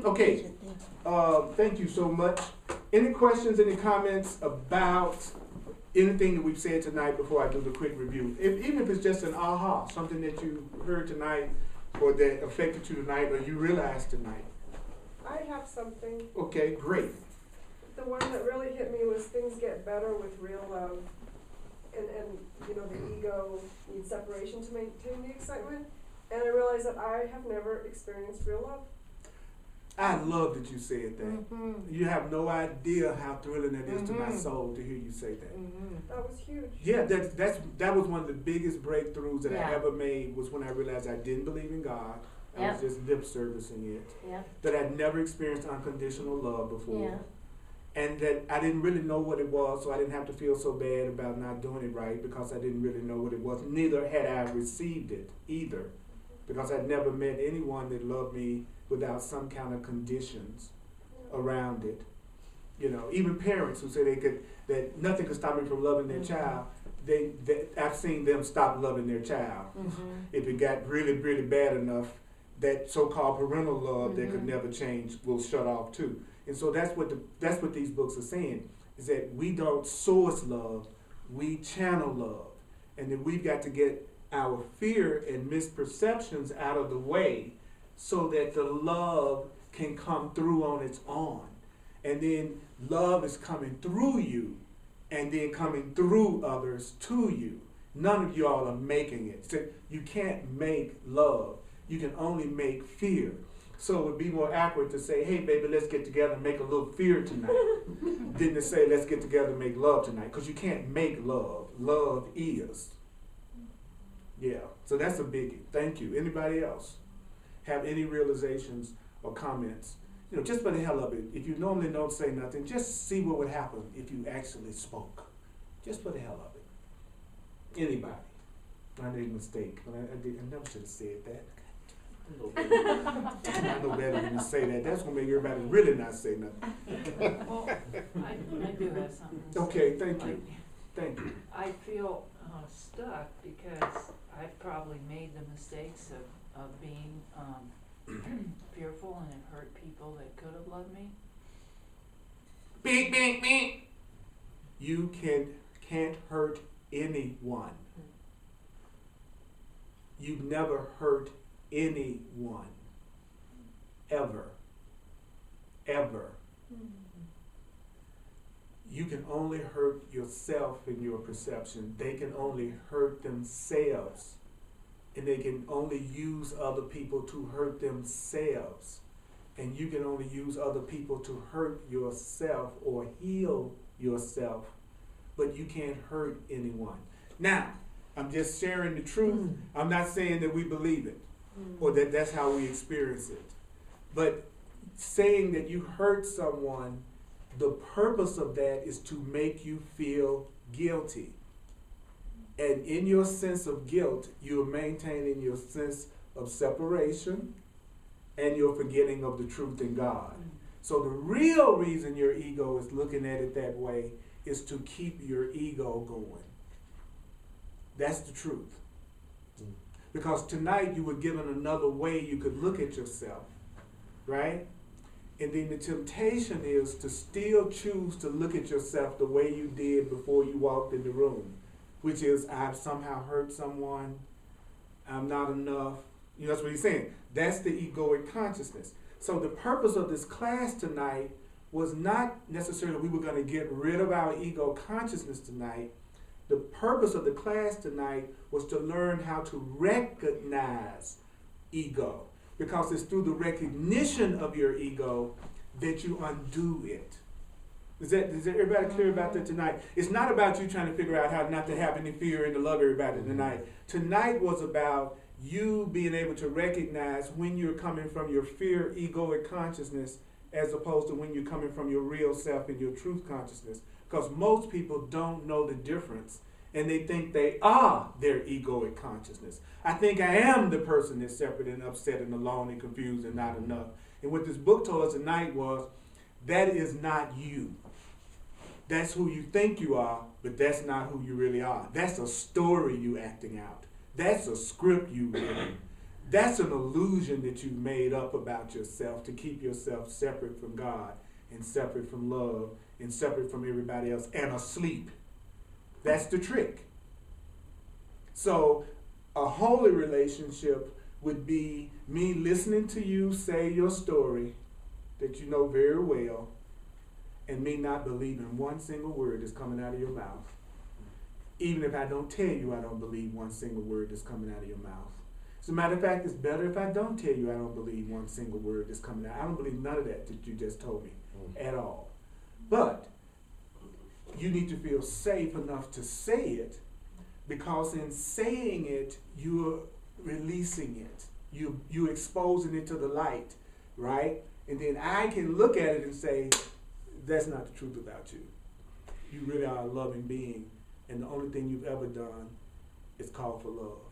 Okay. Thank you so much. Any questions, any comments about anything that we've said tonight before I do the quick review? Even if it's just an aha, something that you heard tonight or that affected you tonight or you realized tonight. I have something. Okay, great. The one that really hit me was things get better with real love. And you know, the ego needs separation to maintain the excitement. And I realized that I have never experienced real love. I love that you said that. Mm-hmm. You have no idea how thrilling it is to my soul to hear you say that. That was huge. Yeah, that was one of the biggest breakthroughs that I Yeah. ever made, was when I realized I didn't believe in God. I Yep. was just lip servicing it. Yeah. That I'd never experienced unconditional love before. Yeah. And that I didn't really know what it was, so I didn't have to feel so bad about not doing it right, because I didn't really know what it was. Neither had I received it either, because I'd never met anyone that loved me without some kind of conditions around it. You know, even parents who say that nothing could stop me from loving their child, I've seen them stop loving their child. If it got really, really bad enough, that so-called parental love that could never change will shut off too. And so that's what these books are saying, is that we don't source love, we channel love. And that we've got to get our fear and misperceptions out of the way so that the love can come through on its own. And then love is coming through you and then coming through others to you. None of y'all are making it. So you can't make love. You can only make fear. So it would be more accurate to say, hey, baby, let's get together and make a little fear tonight, than to say, let's get together and make love tonight. Because you can't make love. Love is. Yeah, so that's a biggie. Thank you. Anybody else have any realizations or comments? You know, just for the hell of it, if you normally don't say nothing, just see what would happen if you actually spoke. Just for the hell of it. Anybody? I made a mistake, but I never should have said that. I know better than to say that. That's going to make everybody really not say nothing. Well, I do have something to say. Okay, thank you. Thank you. I feel stuck because I've probably made the mistakes of being fearful and have hurt people that could have loved me. Beep, beep, beep. You can't hurt anyone. You've never hurt anyone. Ever. Ever. You can only hurt yourself in your perception. They can only hurt themselves. And they can only use other people to hurt themselves. And you can only use other people to hurt yourself or heal yourself. But you can't hurt anyone. Now, I'm just sharing the truth. I'm not saying that we believe it or that that's how we experience it. But saying that you hurt someone, the purpose of that is to make you feel guilty. And in your sense of guilt, you're maintaining your sense of separation and you're forgetting of the truth in God. So the real reason your ego is looking at it that way is to keep your ego going. That's the truth. Because tonight you were given another way you could look at yourself, right? And then the temptation is to still choose to look at yourself the way you did before you walked in the room, which is, I've somehow hurt someone, I'm not enough. You know, that's what he's saying. That's the egoic consciousness. So the purpose of this class tonight was not necessarily we were going to get rid of our ego consciousness tonight. The purpose of the class tonight was to learn how to recognize ego. Because it's through the recognition of your ego that you undo it. Is everybody clear about that tonight? It's not about you trying to figure out how not to have any fear and to love everybody tonight. Tonight was about you being able to recognize when you're coming from your fear, egoic consciousness, as opposed to when you're coming from your real self and your truth consciousness. Because most people don't know the difference, and they think they are their egoic consciousness. I think I am the person that's separate and upset and alone and confused and not enough. And what this book told us tonight was, that is not you. That's who you think you are, but that's not who you really are. That's a story you acting out. That's a script you written. That's an illusion that you made up about yourself to keep yourself separate from God and separate from love and separate from everybody else and asleep. That's the trick. So a holy relationship would be me listening to you say your story that you know very well and me not believing one single word that's coming out of your mouth. Even if I don't tell you I don't believe one single word that's coming out of your mouth. As a matter of fact, it's better if I don't tell you I don't believe one single word that's coming out. I don't believe none of that you just told me at all. But you need to feel safe enough to say it, because in saying it, you're releasing it. You're exposing it to the light, right? And then I can look at it and say, that's not the truth about you. You really are a loving being, and the only thing you've ever done is call for love.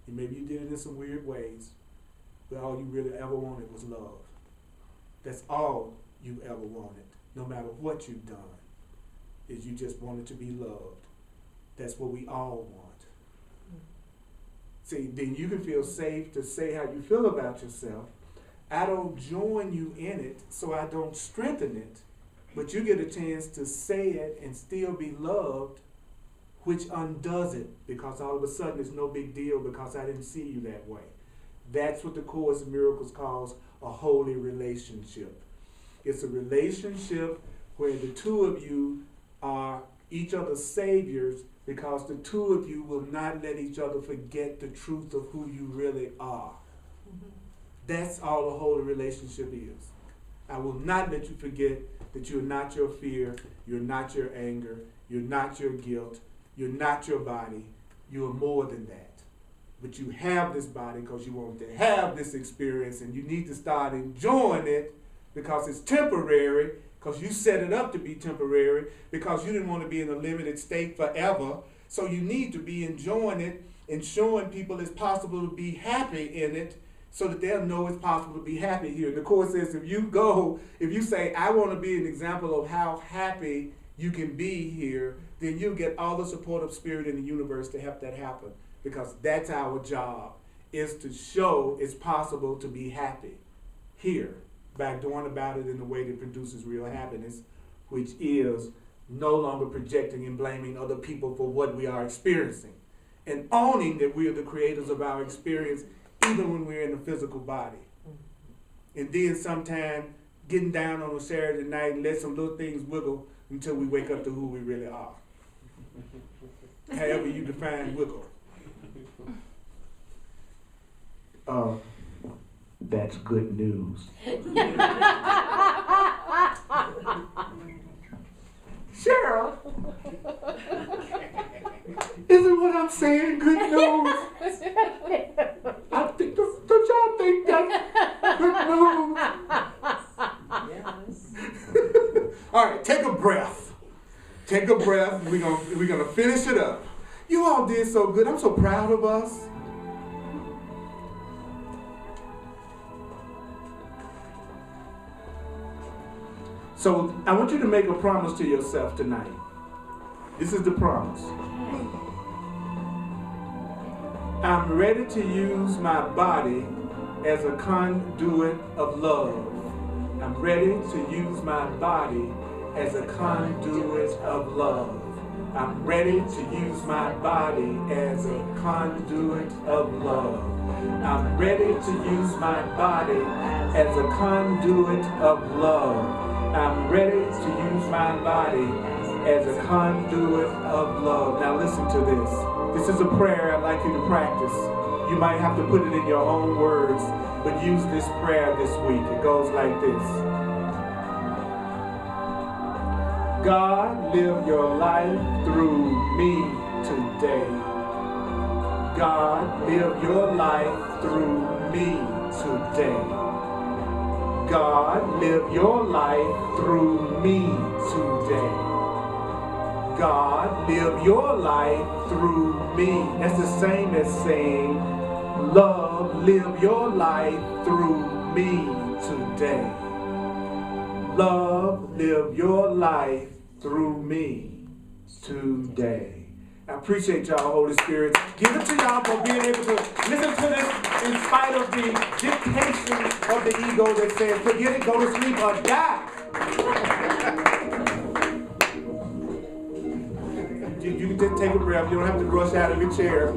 And maybe you did it in some weird ways, but all you really ever wanted was love. That's all you ever wanted, no matter what you've done, is you just wanted to be loved. That's what we all want. See, then you can feel safe to say how you feel about yourself. I don't join you in it, so I don't strengthen it, but you get a chance to say it and still be loved, which undoes it, because all of a sudden it's no big deal because I didn't see you that way. That's what the Course in Miracles calls a holy relationship. It's a relationship where the two of you are each other's saviors, because the two of you will not let each other forget the truth of who you really are. That's all a holy relationship is. I will not let you forget that you're not your fear, you're not your anger, you're not your guilt, you're not your body, you are more than that. But you have this body because you want to have this experience, and you need to start enjoying it because it's temporary, because you set it up to be temporary, because you didn't want to be in a limited state forever. So you need to be enjoying it and showing people it's possible to be happy in it, so that they'll know it's possible to be happy here. And the Course says if you say, I want to be an example of how happy you can be here, then you'll get all the support of spirit in the universe to help that happen. Because that's our job, is to show it's possible to be happy here by going about it in a way that produces real happiness, which is no longer projecting and blaming other people for what we are experiencing, and owning that we are the creators of our experience even when we're in the physical body. And then sometime getting down on a Saturday night and let some little things wiggle until we wake up to who we really are. However you define wiggle. That's good news. Cheryl, isn't what I'm saying good news? I think, don't y'all think that's good news? Yes. All right, take a breath. Take a breath. We're gonna finish it up. You all did so good. I'm so proud of us. So I want you to make a promise to yourself tonight. This is the promise. I'm ready to use my body as a conduit of love. I'm ready to use my body as a conduit of love. I'm ready to use my body as a conduit of love. I'm ready to use my body as a conduit of love. I'm ready to use my body as a conduit of love. Now listen to this. This is a prayer I'd like you to practice. You might have to put it in your own words, but use this prayer this week. It goes like this. God, live your life through me today. God, live your life through me today. God, live your life through me today. God, live your life through me. That's the same as saying, love, live your life through me today. Love, live your life through me today. I appreciate y'all, Holy Spirit. Give it to y'all for being able to listen to this in spite of the dictation of the ego that says, forget it, go to sleep or die. You can just take a breath. You don't have to rush out of your chair.